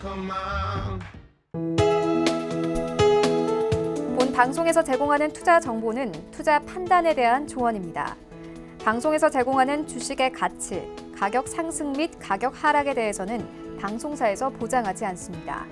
본 방송에서 제공하는 투자 정보는 투자 판단에 대한 조언입니다. 방송에서 제공하는 주식의 가치, 가격 상승 및 가격 하락에 대해서는 방송사에서 보장하지 않습니다.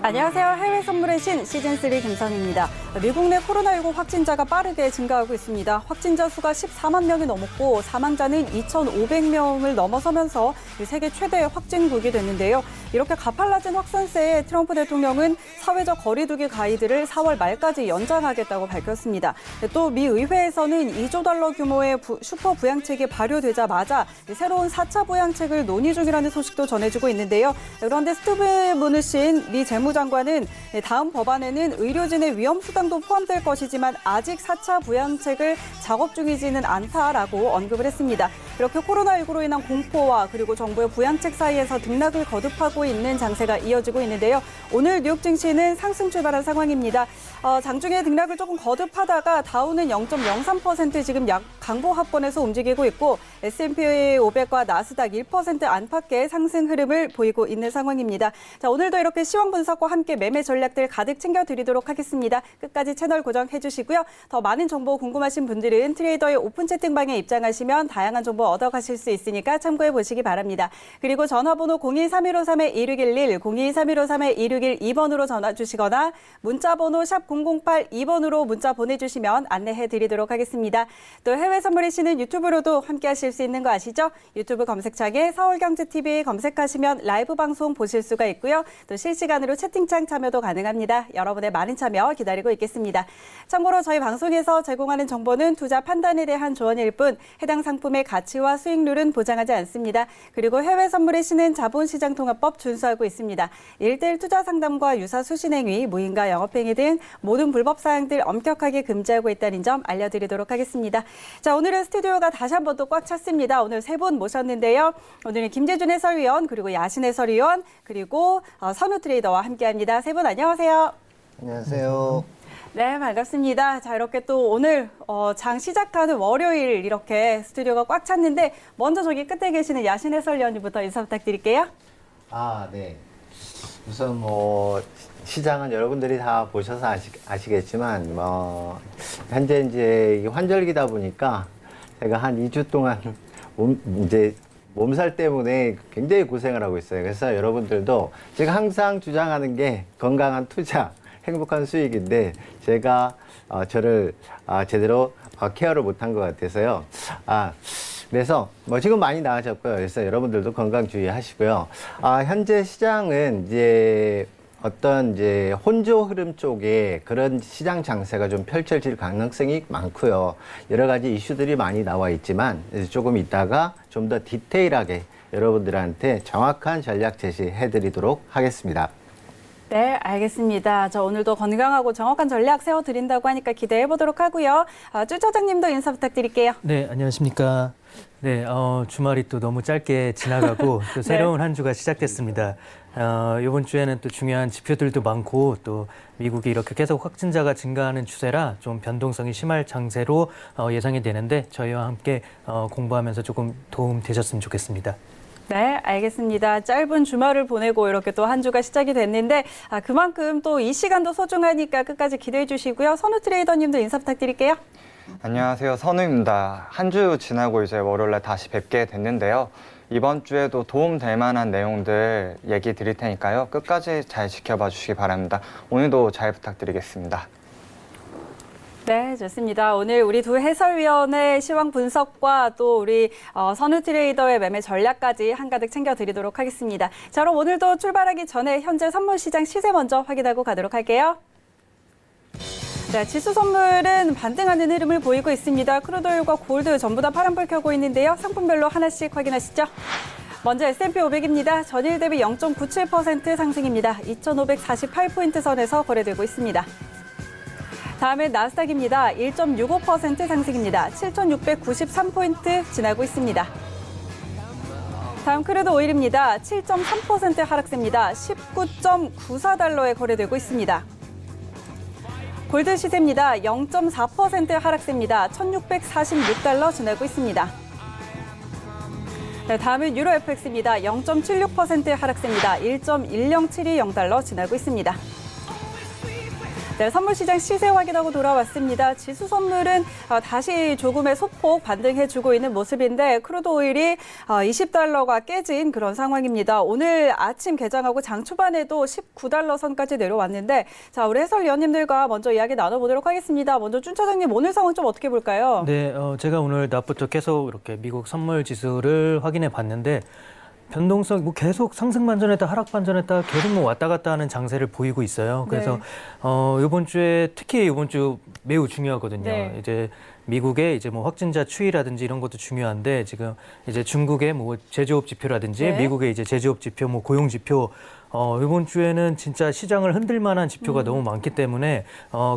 안녕하세요. 해외 선물의 신 시즌3 김선희입니다. 미국 내 코로나19 확진자가 빠르게 증가하고 있습니다. 확진자 수가 14만 명이 넘었고 사망자는 2,500명을 넘어서면서 세계 최대의 확진국이 됐는데요. 이렇게 가팔라진 확산세에 트럼프 대통령은 사회적 거리두기 가이드를 4월 말까지 연장하겠다고 밝혔습니다. 또 미 의회에서는 2조 달러 규모의 슈퍼 부양책이 발효되자마자 새로운 4차 부양책을 논의 중이라는 소식도 전해지고 있는데요. 그런데 스티브 무누신 미 재무장관은 다음 법안에는 의료진의 위험수당도 포함될 것이지만 아직 4차 부양책을 작업 중이지는 않다라고 언급을 했습니다. 이렇게 코로나19로 인한 공포와 그리고 정부의 부양책 사이에서 등락을 거듭하고 있는 장세가 이어지고 있는데요. 오늘 뉴욕 증시는 상승 출발한 상황입니다. 장중에 등락을 조금 거듭하다가 다우는 0.03% 지금 강보합권에서 움직이고 있고 S&P 500과 나스닥 1% 안팎의 상승 흐름을 보이고 있는 상황입니다. 자, 오늘도 이렇게 시황 분석과 함께 매매 전략들 가득 챙겨드리도록 하겠습니다. 끝까지 채널 고정해 주시고요. 더 많은 정보 궁금하신 분들은 트레이더의 오픈 채팅방에 입장하시면 다양한 정보 얻어가실 수 있으니까 참고해 보시기 바랍니다. 그리고 전화번호 023153-2611, 023153-2612번으로 전화 주시거나 문자번호 샵 008 2번으로 문자 보내주시면 안내해 드리도록 하겠습니다. 또 해외 선물이시는 유튜브로도 함께 하실 수 있는 거 아시죠? 유튜브 검색창에 서울경제TV 검색하시면 라이브 방송 보실 수가 있고요. 또 실시간으로 채팅창 참여도 가능합니다. 여러분의 많은 참여 기다리고 있겠습니다. 참고로 저희 방송에서 제공하는 정보는 투자 판단에 대한 조언일 뿐 해당 상품의 가치와 수익률은 보장하지 않습니다. 그리고 해외 선물이시는 자본시장통화법 준수하고 있습니다. 1:1 투자 상담과 유사 수신행위, 무인가 영업행위 등 모든 불법 사항들 엄격하게 금지하고 있다는 점 알려드리도록 하겠습니다. 자, 오늘은 스튜디오가 다시 한 번 또 꽉 찼습니다. 오늘 세 분 모셨는데요. 오늘은 김재준 해설위원, 그리고 야신 해설위원, 그리고 선우 트레이더와 함께합니다. 세 분 안녕하세요. 안녕하세요. 네, 반갑습니다. 자, 이렇게 또 오늘 장 시작하는 월요일 이렇게 스튜디오가 꽉 찼는데 먼저 저기 끝에 계시는 야신 해설위원님부터 인사 부탁드릴게요. 네. 우선 시장은 여러분들이 다 보셔서 아시겠지만 현재 이제 환절기다 보니까 제가 한 2주 동안 몸살 때문에 굉장히 고생을 하고 있어요. 그래서 여러분들도 제가 항상 주장하는 게 건강한 투자, 행복한 수익인데 제가 저를 제대로 케어를 못한 것 같아서요. 그래서 지금 많이 나아졌고요. 그래서 여러분들도 건강 주의하시고요. 현재 시장은 이제 어떤 혼조 흐름 쪽에 그런 시장 장세가 좀 펼쳐질 가능성이 많고요. 여러 가지 이슈들이 많이 나와 있지만 조금 이따가 좀 더 디테일하게 여러분들한테 정확한 전략 제시해 드리도록 하겠습니다. 네, 알겠습니다. 저 오늘도 건강하고 정확한 전략 세워드린다고 하니까 기대해 보도록 하고요. 쭈 차장님도 인사 부탁드릴게요. 네, 안녕하십니까. 네, 주말이 또 너무 짧게 지나가고 또 새로운 한 주가 시작됐습니다. 이번 주에는 또 중요한 지표들도 많고 또 미국이 이렇게 계속 확진자가 증가하는 추세라 좀 변동성이 심할 장세로 예상이 되는데 저희와 함께 공부하면서 조금 도움 되셨으면 좋겠습니다. 네, 알겠습니다. 짧은 주말을 보내고 이렇게 또 한 주가 시작이 됐는데 그만큼 또 이 시간도 소중하니까 끝까지 기대해 주시고요. 선우 트레이더님도 인사 부탁드릴게요. 안녕하세요. 선우입니다. 한 주 지나고 이제 월요일에 다시 뵙게 됐는데요. 이번 주에도 도움 될 만한 내용들 얘기 드릴 테니까요. 끝까지 잘 지켜봐 주시기 바랍니다. 오늘도 잘 부탁드리겠습니다. 네, 좋습니다. 오늘 우리 두 해설위원의 시황 분석과 또 우리 선우 트레이더의 매매 전략까지 한가득 챙겨드리도록 하겠습니다. 자, 그럼 오늘도 출발하기 전에 현재 선물 시장 시세 먼저 확인하고 가도록 할게요. 자, 지수 선물은 반등하는 흐름을 보이고 있습니다. 크루드오일과 골드 전부 다 파란불 켜고 있는데요. 상품별로 하나씩 확인하시죠. 먼저 S&P 500입니다. 전일 대비 0.97% 상승입니다. 2,548포인트 선에서 거래되고 있습니다. 다음엔 나스닥입니다. 1.65% 상승입니다. 7,693포인트 지나고 있습니다. 다음 크루드 오일입니다. 7.3% 하락세입니다. 19.94달러에 거래되고 있습니다. 골드 시세입니다. 0.4% 하락세입니다. 1,646달러 지나고 있습니다. 네, 다음은 유로 FX입니다. 0.76%의 하락세입니다. 1.1072 지나고 있습니다. 네, 선물시장 시세 확인하고 돌아왔습니다. 지수 선물은 다시 조금의 소폭 반등해주고 있는 모습인데 크루드 오일이 $20가 깨진 그런 상황입니다. 오늘 아침 개장하고 장 초반에도 $19 선까지 내려왔는데 자, 우리 해설위원님들과 먼저 이야기 나눠보도록 하겠습니다. 먼저 준 차장님 오늘 상황 좀 어떻게 볼까요? 네, 제가 오늘 낮부터 계속 이렇게 미국 선물 지수를 확인해 봤는데 변동성 뭐 계속 상승 반전했다 하락 반전했다 계속 뭐 왔다 갔다 하는 장세를 보이고 있어요. 그래서 이번 주에 특히 이번 주 매우 중요하거든요. 네. 이제 미국의 이제 뭐 확진자 추이라든지 이런 것도 중요한데 지금 이제 중국의 뭐 제조업 지표라든지 네. 미국의 이제 제조업 지표, 뭐 고용 지표 이번 주에는 진짜 시장을 흔들 만한 지표가 너무 많기 때문에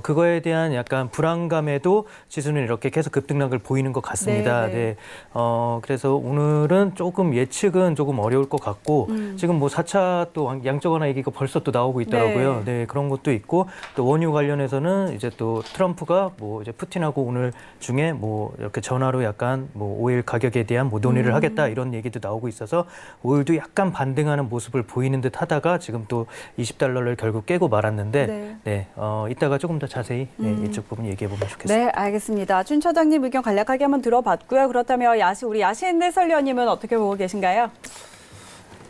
그거에 대한 약간 불안감에도 지수는 이렇게 계속 급등락을 보이는 것 같습니다. 네, 네. 네. 그래서 오늘은 조금 예측은 조금 어려울 것 같고 지금 뭐 4차 또 양적 완화 얘기가 벌써 또 나오고 있더라고요. 네. 그런 것도 있고 또 원유 관련해서는 이제 또 트럼프가 뭐 이제 푸틴하고 오늘 중에 뭐 이렇게 전화로 약간 뭐 오일 가격에 대한 뭐 논의를 하겠다 이런 얘기도 나오고 있어서 오일도 약간 반등하는 모습을 보이는 듯 하다가 지금 또 $20를 결국 깨고 말았는데 이따가 조금 더 자세히 이쪽 부분 얘기해 보면 좋겠습니다. 네, 알겠습니다. 준 차장님 의견 간략하게 한번 들어봤고요. 그렇다면 우리 야신 해설위원님은 어떻게 보고 계신가요?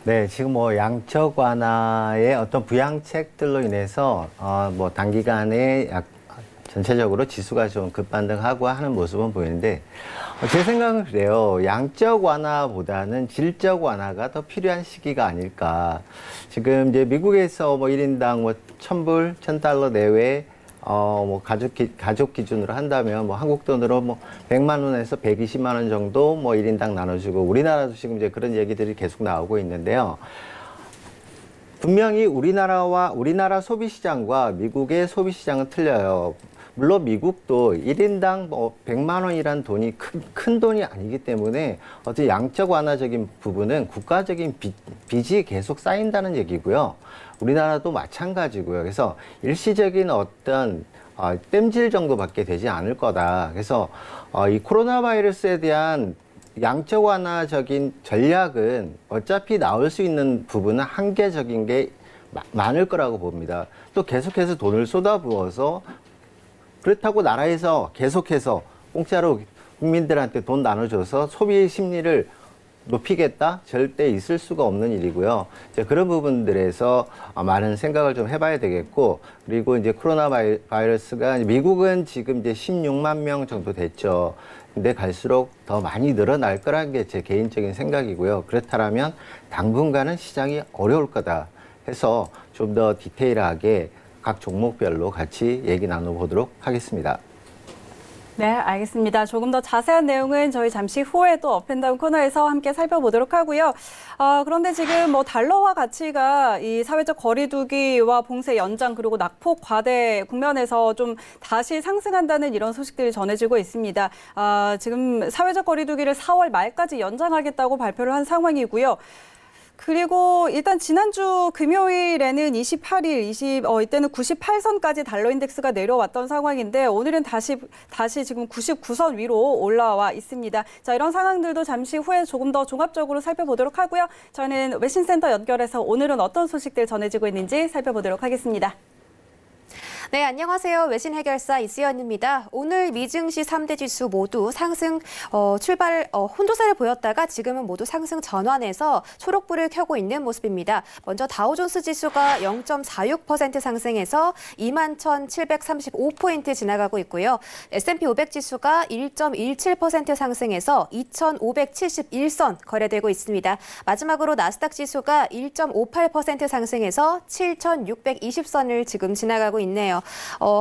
네, 지금 뭐 양적 완화의 어떤 부양책들로 인해서 뭐 단기간에 전체적으로 지수가 좀 급반등하고 하는 모습은 보이는데 제 생각은 그래요. 양적 완화보다는 질적 완화가 더 필요한 시기가 아닐까. 지금 이제 미국에서 뭐 1인당 뭐 $1,000, $1,000 내외 뭐 가족 기준으로 한다면 뭐 한국 돈으로 뭐 100만 원에서 120만 원 정도 뭐 1인당 나눠주고 우리나라도 지금 이제 그런 얘기들이 계속 나오고 있는데요. 분명히 우리나라 소비시장과 미국의 소비시장은 틀려요. 물론 미국도 1인당 뭐 100만 원이란 돈이 큰 돈이 아니기 때문에 어떤 양적 완화적인 부분은 국가적인 빚이 계속 쌓인다는 얘기고요. 우리나라도 마찬가지고요. 그래서 일시적인 어떤 땜질 정도밖에 되지 않을 거다. 그래서 이 코로나 바이러스에 대한 양적 완화적인 전략은 어차피 나올 수 있는 부분은 한계적인 게 많을 거라고 봅니다. 또 계속해서 돈을 쏟아부어서 그렇다고 나라에서 계속해서 공짜로 국민들한테 돈 나눠줘서 소비 심리를 높이겠다? 절대 있을 수가 없는 일이고요. 이제 그런 부분들에서 많은 생각을 좀 해봐야 되겠고, 그리고 이제 코로나 바이러스가 미국은 지금 이제 16만 명 정도 됐죠. 근데 갈수록 더 많이 늘어날 거라는 게 제 개인적인 생각이고요. 그렇다면 당분간은 시장이 어려울 거다 해서 좀 더 디테일하게 각 종목별로 같이 얘기 나눠보도록 하겠습니다. 네, 알겠습니다. 조금 더 자세한 내용은 저희 잠시 후에 또 업앤다운 코너에서 함께 살펴보도록 하고요. 그런데 지금 뭐 달러화 가치가 이 사회적 거리두기와 봉쇄 연장 그리고 낙폭 과대 국면에서 좀 다시 상승한다는 이런 소식들이 전해지고 있습니다. 지금 사회적 거리두기를 4월 말까지 연장하겠다고 발표를 한 상황이고요. 그리고 일단 지난주 금요일에는 28일, 이때는 98선까지 달러 인덱스가 내려왔던 상황인데 오늘은 다시 지금 99선 위로 올라와 있습니다. 자, 이런 상황들도 잠시 후에 조금 더 종합적으로 살펴보도록 하고요. 저는 외신센터 연결해서 오늘은 어떤 소식들 전해지고 있는지 살펴보도록 하겠습니다. 네, 안녕하세요. 외신 해결사 이수연입니다. 오늘 미증시 3대 지수 모두 상승 혼조세를 보였다가 지금은 모두 상승 전환해서 초록불을 켜고 있는 모습입니다. 먼저 다우존스 지수가 0.46% 상승해서 21,735포인트 지나가고 있고요. S&P 500 지수가 1.17% 상승해서 2,571선 거래되고 있습니다. 마지막으로 나스닥 지수가 1.58% 상승해서 7,620선을 지금 지나가고 있네요.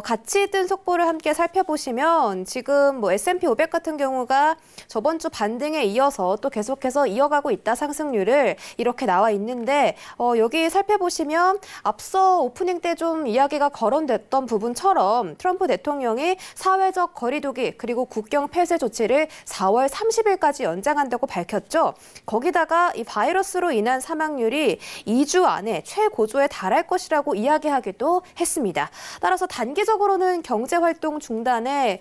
같이 뜬 속보를 함께 살펴보시면 지금 뭐 S&P 500 같은 경우가 저번 주 반등에 이어서 또 계속해서 이어가고 있다 상승률을 이렇게 나와 있는데 여기 살펴보시면 앞서 오프닝 때 좀 이야기가 거론됐던 부분처럼 트럼프 대통령이 사회적 거리두기 그리고 국경 폐쇄 조치를 4월 30일까지 연장한다고 밝혔죠. 거기다가 이 바이러스로 인한 사망률이 2주 안에 최고조에 달할 것이라고 이야기하기도 했습니다. 따라서 단기적으로는 경제 활동 중단에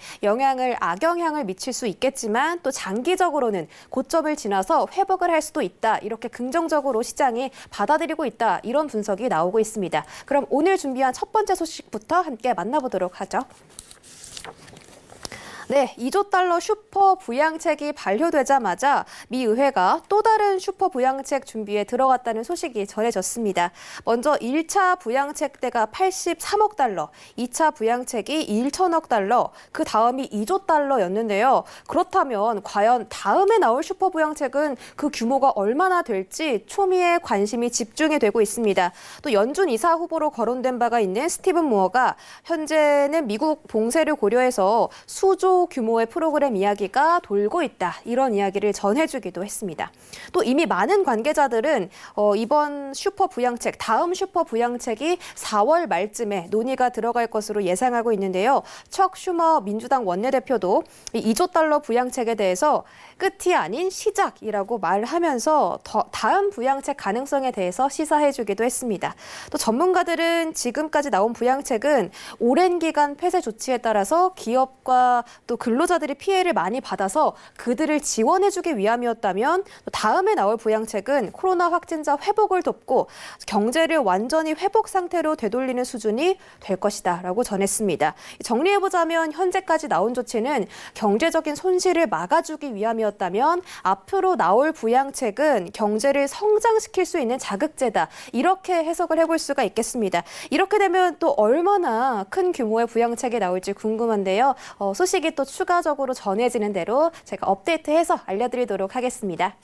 악영향을 미칠 수 있겠지만 또 장기적으로는 고점을 지나서 회복을 할 수도 있다. 이렇게 긍정적으로 시장이 받아들이고 있다. 이런 분석이 나오고 있습니다. 그럼 오늘 준비한 첫 번째 소식부터 함께 만나보도록 하죠. 네, 2조 달러 슈퍼 부양책이 발효되자마자 미 의회가 또 다른 슈퍼 부양책 준비에 들어갔다는 소식이 전해졌습니다. 먼저 1차 부양책 대가 83억 달러, 2차 부양책이 1천억 달러, 그 다음이 2조 달러였는데요. 그렇다면 과연 다음에 나올 슈퍼 부양책은 그 규모가 얼마나 될지 초미의 관심이 집중이 되고 있습니다. 또 연준 이사 후보로 거론된 바가 있는 스티븐 무어가 현재는 미국 봉쇄를 고려해서 수조 규모의 프로그램 이야기가 돌고 있다. 이런 이야기를 전해주기도 했습니다. 또 이미 많은 관계자들은 이번 슈퍼 부양책, 다음 슈퍼 부양책이 4월 말쯤에 논의가 들어갈 것으로 예상하고 있는데요. 척 슈머 민주당 원내대표도 이 2조 달러 부양책에 대해서 끝이 아닌 시작이라고 말하면서 다음 부양책 가능성에 대해서 시사해주기도 했습니다. 또 전문가들은 지금까지 나온 부양책은 오랜 기간 폐쇄 조치에 따라서 기업과 또 근로자들이 피해를 많이 받아서 그들을 지원해주기 위함이었다면 다음에 나올 부양책은 코로나 확진자 회복을 돕고 경제를 완전히 회복 상태로 되돌리는 수준이 될 것이다 라고 전했습니다. 정리해보자면 현재까지 나온 조치는 경제적인 손실을 막아주기 위함이었다면 앞으로 나올 부양책은 경제를 성장시킬 수 있는 자극제다. 이렇게 해석을 해볼 수가 있겠습니다. 이렇게 되면 또 얼마나 큰 규모의 부양책이 나올지 궁금한데요. 소식이 또 추가적으로 전해지는 대로 제가 업데이트해서 알려드리도록 하겠습니다.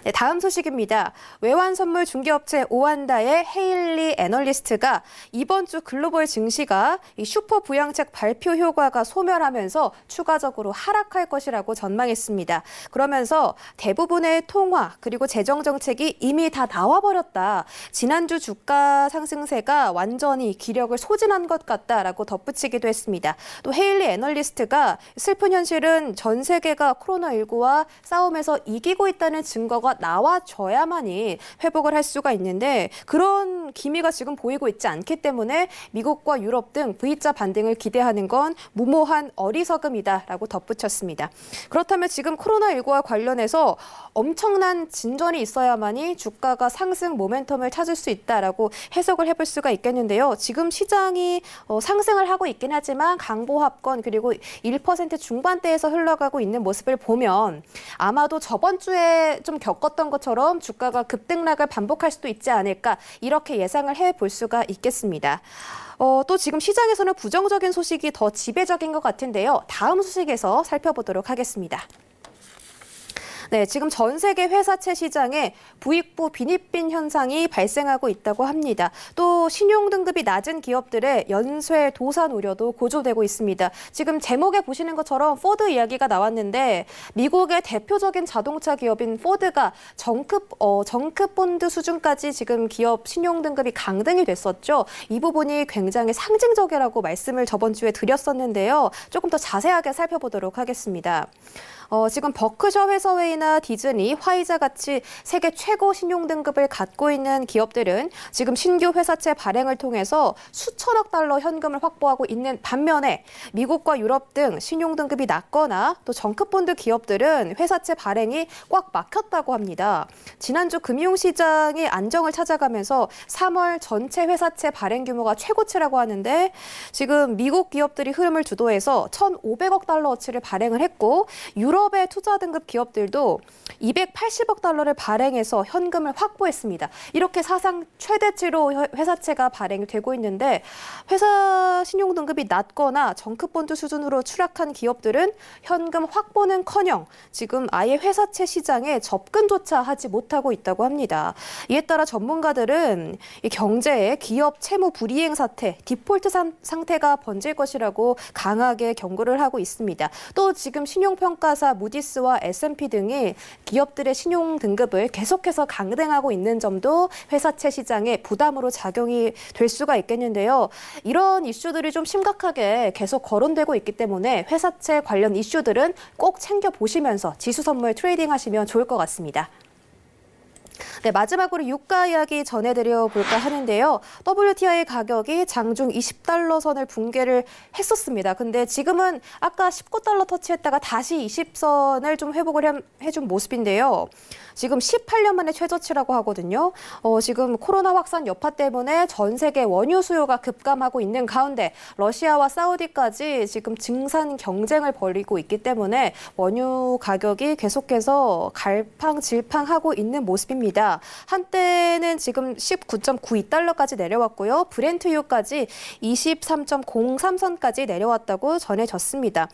네, 다음 소식입니다. 외환 선물 중개업체 오한다의 헤일리 애널리스트가 이번 주 글로벌 증시가 이 슈퍼 부양책 발표 효과가 소멸하면서 추가적으로 하락할 것이라고 전망했습니다. 그러면서 대부분의 통화 그리고 재정 정책이 이미 다 나와버렸다. 지난주 주가 상승세가 완전히 기력을 소진한 것 같다라고 덧붙이기도 했습니다. 또 헤일리 애널리스트가 슬픈 현실은 전 세계가 코로나19와 싸움에서 이기고 있다는 증거가 나와줘야만이 회복을 할 수가 있는데 그런 기미가 지금 보이고 있지 않기 때문에 미국과 유럽 등 V자 반등을 기대하는 건 무모한 어리석음이다라고 덧붙였습니다. 그렇다면 지금 코로나19와 관련해서 엄청난 진전이 있어야만이 주가가 상승 모멘텀을 찾을 수 있다라고 해석을 해볼 수가 있겠는데요. 지금 시장이 상승을 하고 있긴 하지만 강보합권 그리고 1% 중반대에서 흘러가고 있는 모습을 보면 아마도 저번 주에 좀 겪었던 것처럼 주가가 급등락을 반복할 수도 있지 않을까 이렇게 예상을 해볼 수가 있겠습니다. 또 지금 시장에서는 부정적인 소식이 더 지배적인 것 같은데요. 다음 소식에서 살펴보도록 하겠습니다. 네, 지금 전 세계 회사채 시장에 부익부 빈익빈 현상이 발생하고 있다고 합니다. 또 신용 등급이 낮은 기업들의 연쇄 도산 우려도 고조되고 있습니다. 지금 제목에 보시는 것처럼 포드 이야기가 나왔는데 미국의 대표적인 자동차 기업인 포드가 정급 본드 수준까지 지금 기업 신용 등급이 강등이 됐었죠. 이 부분이 굉장히 상징적이라고 말씀을 저번 주에 드렸었는데요. 조금 더 자세하게 살펴보도록 하겠습니다. 지금 버크셔 해서웨이나 디즈니, 화이자 같이 세계 최고 신용 등급을 갖고 있는 기업들은 지금 신규 회사채 발행을 통해서 수천억 달러 현금을 확보하고 있는 반면에 미국과 유럽 등 신용 등급이 낮거나 또 정급 본드 기업들은 회사채 발행이 꽉 막혔다고 합니다. 지난주 금융시장이 안정을 찾아가면서 3월 전체 회사채 발행 규모가 최고치라고 하는데 지금 미국 기업들이 흐름을 주도해서 1,500억 달러어치를 발행을 했고 유럽의 투자 등급 기업들도 280억 달러를 발행해서 현금을 확보했습니다. 이렇게 사상 최대치로 회사채가 발행이 되고 있는데 회사 신용 등급이 낮거나 정급 본드 수준으로 추락한 기업들은 현금 확보는커녕 지금 아예 회사채 시장에 접근조차 하지 못하고 있다고 합니다. 이에 따라 전문가들은 이 경제에 기업 채무 불이행 사태, 디폴트 상태가 번질 것이라고 강하게 경고를 하고 있습니다. 또 지금 신용평가사 무디스와 S&P 등이 기업들의 신용 등급을 계속해서 강등하고 있는 점도 회사채 시장에 부담으로 작용이 될 수가 있겠는데요. 이런 이슈들이 좀 심각하게 계속 거론되고 있기 때문에 회사채 관련 이슈들은 꼭 챙겨보시면서 지수 선물 트레이딩 하시면 좋을 것 같습니다. 네, 마지막으로 유가 이야기 전해드려 볼까 하는데요. WTI 가격이 장중 20달러 선을 붕괴를 했었습니다. 근데 지금은 아까 19달러 터치했다가 다시 20선을 좀 회복을 해준 모습인데요. 지금 18년 만에 최저치라고 하거든요. 지금 코로나 확산 여파 때문에 전 세계 원유 수요가 급감하고 있는 가운데 러시아와 사우디까지 지금 증산 경쟁을 벌이고 있기 때문에 원유 가격이 계속해서 갈팡질팡하고 있는 모습입니다. 한때는 지금 19.92달러까지 내려왔고요. 브렌트유까지 23.03선까지 내려왔다고 전해졌습니다.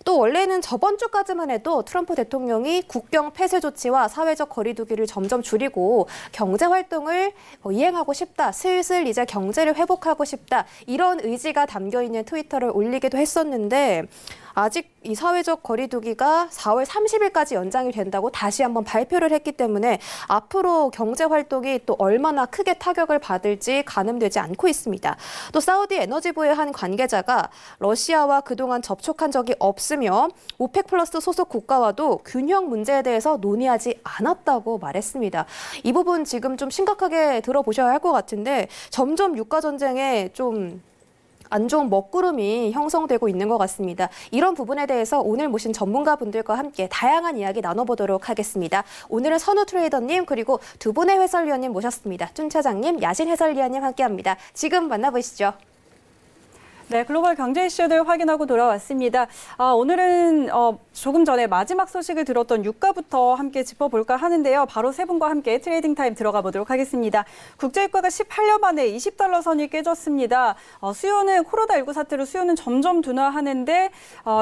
또 원래는 저번 주까지만 해도 트럼프 대통령이 국경 폐쇄 조치와 사회적 거리두기를 점점 줄이고 경제 활동을 이행하고 싶다. 슬슬 이제 경제를 회복하고 싶다. 이런 의지가 담겨 있는 트위터를 올리기도 했었는데 아직 이 사회적 거리두기가 4월 30일까지 연장이 된다고 다시 한번 발표를 했기 때문에 앞으로 경제 활동이 또 얼마나 크게 타격을 받을지 가늠되지 않고 있습니다. 또 사우디 에너지부의 한 관계자가 러시아와 그동안 접촉한 적이 없으며 오펙 플러스 소속 국가와도 균형 문제에 대해서 논의하지 않았다고 말했습니다. 이 부분 지금 좀 심각하게 들어보셔야 할 것 같은데 점점 유가 전쟁에 좀 안 좋은 먹구름이 형성되고 있는 것 같습니다. 이런 부분에 대해서 오늘 모신 전문가분들과 함께 다양한 이야기 나눠보도록 하겠습니다. 오늘은 선우 트레이더님 그리고 두 분의 해설위원님 모셨습니다. 준 차장님, 야신 해설위원님 함께합니다. 지금 만나보시죠. 네, 글로벌 경제 이슈들 확인하고 돌아왔습니다. 오늘은 조금 전에 마지막 소식을 들었던 유가부터 함께 짚어볼까 하는데요. 바로 세 분과 함께 트레이딩 타임 들어가 보도록 하겠습니다. 국제유가가 18년 만에 20달러 선이 깨졌습니다. 수요는 코로나19 사태로 수요는 점점 둔화하는데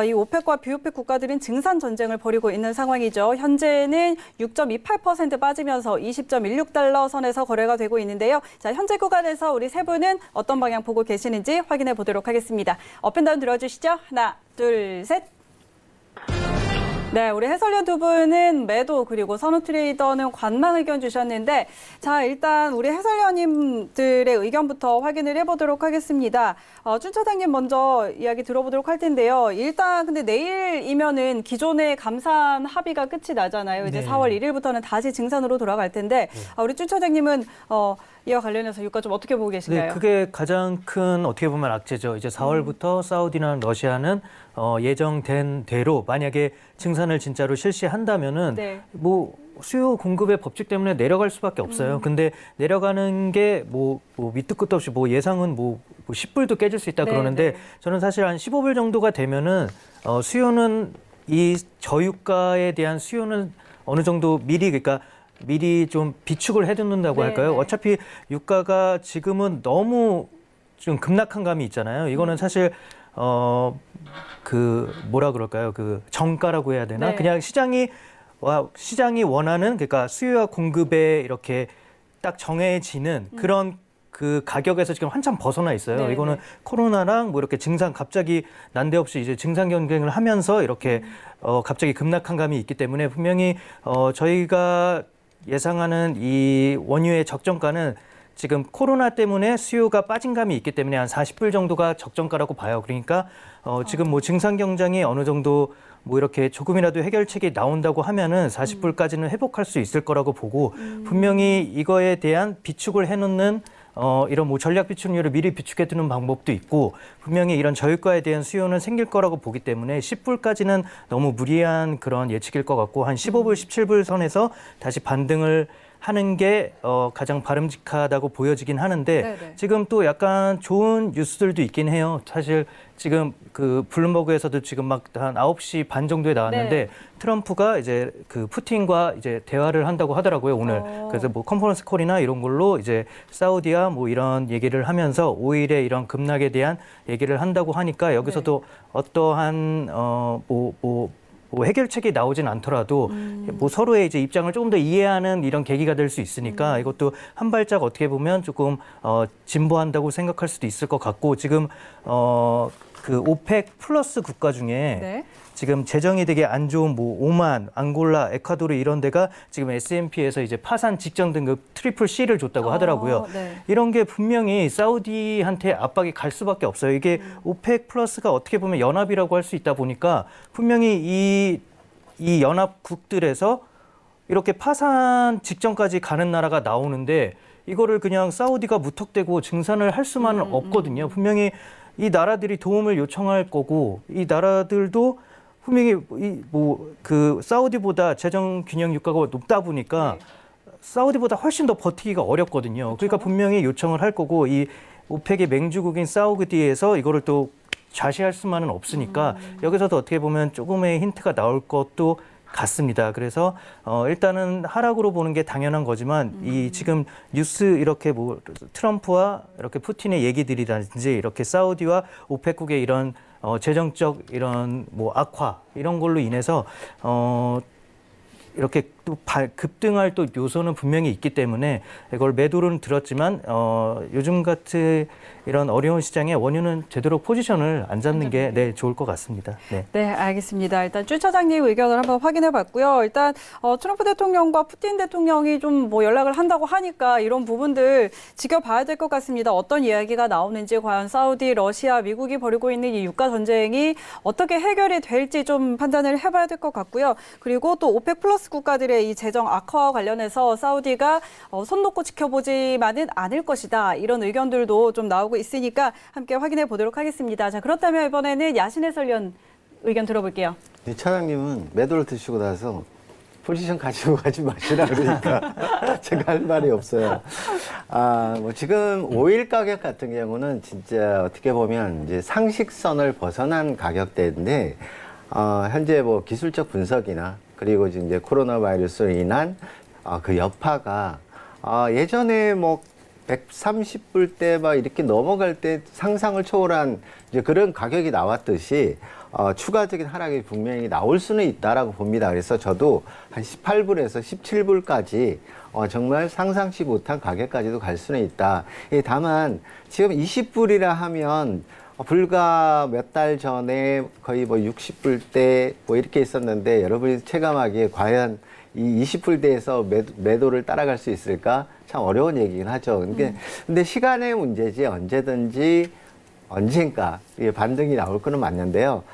이 오펙과 비오펙 국가들은 증산 전쟁을 벌이고 있는 상황이죠. 현재는 6.28% 빠지면서 20.16달러 선에서 거래가 되고 있는데요. 자, 현재 구간에서 우리 세 분은 어떤 방향 보고 계시는지 확인해 보도록 하겠습니다. 업앤다운 들어주시죠. 하나, 둘, 셋. 네, 우리 해설위원 두 분은 매도 그리고 선우 트레이더는 관망 의견 주셨는데 자, 일단 우리 해설위원님들의 의견부터 확인을 해보도록 하겠습니다. 준 차장님 먼저 이야기 들어보도록 할 텐데요. 일단 근데 내일이면은 기존의 감산 합의가 끝이 나잖아요. 이제 네. 4월 1일부터는 다시 증산으로 돌아갈 텐데 우리 준 차장님은 이와 관련해서 유가 좀 어떻게 보고 계신가요? 네, 그게 가장 큰 어떻게 보면 악재죠. 이제 4월부터 사우디나 러시아는 예정된 대로 만약에 증산을 진짜로 실시한다면은 네. 뭐 수요 공급의 법칙 때문에 내려갈 수밖에 없어요. 근데 내려가는 게 뭐 밑도 끝도 없이 뭐 예상은 뭐 10불도 깨질 수 있다 네, 그러는데 네. 저는 사실 한 15불 정도가 되면은 수요는 이 저유가에 대한 수요는 어느 정도 미리 좀 비축을 해두는다고 네, 할까요? 네. 어차피 유가가 지금은 너무 좀 급락한 감이 있잖아요. 이거는 사실 그 뭐라 그럴까요? 그 정가라고 해야 되나? 네. 그냥 시장이 원하는 그러니까 수요와 공급에 이렇게 딱 정해지는 그런 그 가격에서 지금 한참 벗어나 있어요. 네, 이거는 네. 코로나랑 뭐 이렇게 증산 갑자기 난데없이 이제 증산 경쟁을 하면서 이렇게 갑자기 급락한 감이 있기 때문에 분명히 저희가 예상하는 이 원유의 적정가는 지금 코로나 때문에 수요가 빠진 감이 있기 때문에 한 40불 정도가 적정가라고 봐요. 그러니까 지금 뭐 증산 경쟁이 어느 정도 뭐 이렇게 조금이라도 해결책이 나온다고 하면은 40불까지는 회복할 수 있을 거라고 보고 분명히 이거에 대한 비축을 해놓는 이런 뭐 전략 비축률을 미리 비축해 두는 방법도 있고 분명히 이런 저유가에 대한 수요는 생길 거라고 보기 때문에 10불까지는 너무 무리한 그런 예측일 것 같고 한 15불, 17불 선에서 다시 반등을 하는 게 가장 바람직하다고 보여지긴 하는데 네네. 지금 또 약간 좋은 뉴스들도 있긴 해요. 사실 지금 그 블룸버그에서도 지금 막 한 9시 반 정도에 나왔는데 네. 트럼프가 이제 그 푸틴과 이제 대화를 한다고 하더라고요, 오늘. 그래서 뭐 컨퍼런스 콜이나 이런 걸로 이제 사우디와 뭐 이런 얘기를 하면서 오일의 이런 급락에 대한 얘기를 한다고 하니까 여기서도 어떠한 뭐 해결책이 나오진 않더라도 뭐 서로의 이제 입장을 조금 더 이해하는 이런 계기가 될 수 있으니까 이것도 한 발짝 어떻게 보면 조금 진보한다고 생각할 수도 있을 것 같고 지금 그 오펙 플러스 국가 중에 네. 지금 재정이 되게 안 좋은 뭐 오만, 앙골라, 에콰도르 이런 데가 지금 S&P에서 이제 파산 직전 등급 트리플 C를 줬다고 하더라고요. 네. 이런 게 분명히 사우디한테 압박이 갈 수밖에 없어요. 이게 오펙 플러스가 어떻게 보면 연합이라고 할 수 있다 보니까 분명히 이 연합국들에서 이렇게 파산 직전까지 가는 나라가 나오는데 이거를 그냥 사우디가 무턱대고 증산을 할 수만은 없거든요. 분명히 이 나라들이 도움을 요청할 거고 이 나라들도 분명히 그 사우디보다 재정 균형 유가가 높다 보니까 사우디보다 훨씬 더 버티기가 어렵거든요. 그러니까 분명히 요청을 할 거고 이 오펙의 맹주국인 사우디에서 이거를 또 좌시할 수만은 없으니까 여기서도 어떻게 보면 조금의 힌트가 나올 것도 같습니다. 그래서 일단은 하락으로 보는 게 당연한 거지만 이 지금 뉴스 이렇게 뭐 트럼프와 이렇게 푸틴의 얘기들이라든지 이렇게 사우디와 오펙국의 이런 재정적 이런 뭐 악화 이런 걸로 인해서 이렇게 또 급등할 또 요소는 분명히 있기 때문에 이걸 매도는 들었지만 요즘 같은 이런 어려운 시장에 원유는 제대로 포지션을 안 잡는 게 좋을 것 같습니다. 네. 네, 알겠습니다. 일단 주 차장님 의견을 한번 확인해 봤고요. 일단 트럼프 대통령과 푸틴 대통령이 좀 뭐 연락을 한다고 하니까 이런 부분들 지켜봐야 될 것 같습니다. 어떤 이야기가 나오는지 과연 사우디, 러시아, 미국이 벌이고 있는 이 유가 전쟁이 어떻게 해결이 될지 좀 판단을 해봐야 될 것 같고요. 그리고 또 오펙 플러스 국가들의 이 재정 악화와 관련해서 사우디가 손 놓고 지켜보지만은 않을 것이다. 이런 의견들도 좀 나오고 있으니까 함께 확인해 보도록 하겠습니다. 자, 그렇다면 이번에는 야신 해설위원 의견 들어볼게요. 이 차장님은 매도를 드시고 나서 포지션 가지고 가지 마시라 그러니까 제가 할 말이 없어요. 뭐 지금 오일 가격 같은 경우는 진짜 어떻게 보면 이제 상식선을 벗어난 가격대인데 현재 뭐 기술적 분석이나 그리고 이제 코로나 바이러스로 인한 그 여파가 예전에 뭐 130불대 막 이렇게 넘어갈 때 상상을 초월한 이제 그런 가격이 나왔듯이 추가적인 하락이 분명히 나올 수는 있다라고 봅니다. 그래서 저도 한 18불에서 17불까지 정말 상상치 못한 가격까지도 갈 수는 있다. 다만 지금 20불이라 하면 불과 몇 달 전에 거의 뭐 60불대 뭐 이렇게 있었는데 여러분이 체감하기에 과연 이 20불대에서 매도를 따라갈 수 있을까? 참 어려운 얘기긴 하죠. 근데 시간의 문제지 언젠가 반등이 나올 거는 맞는데요.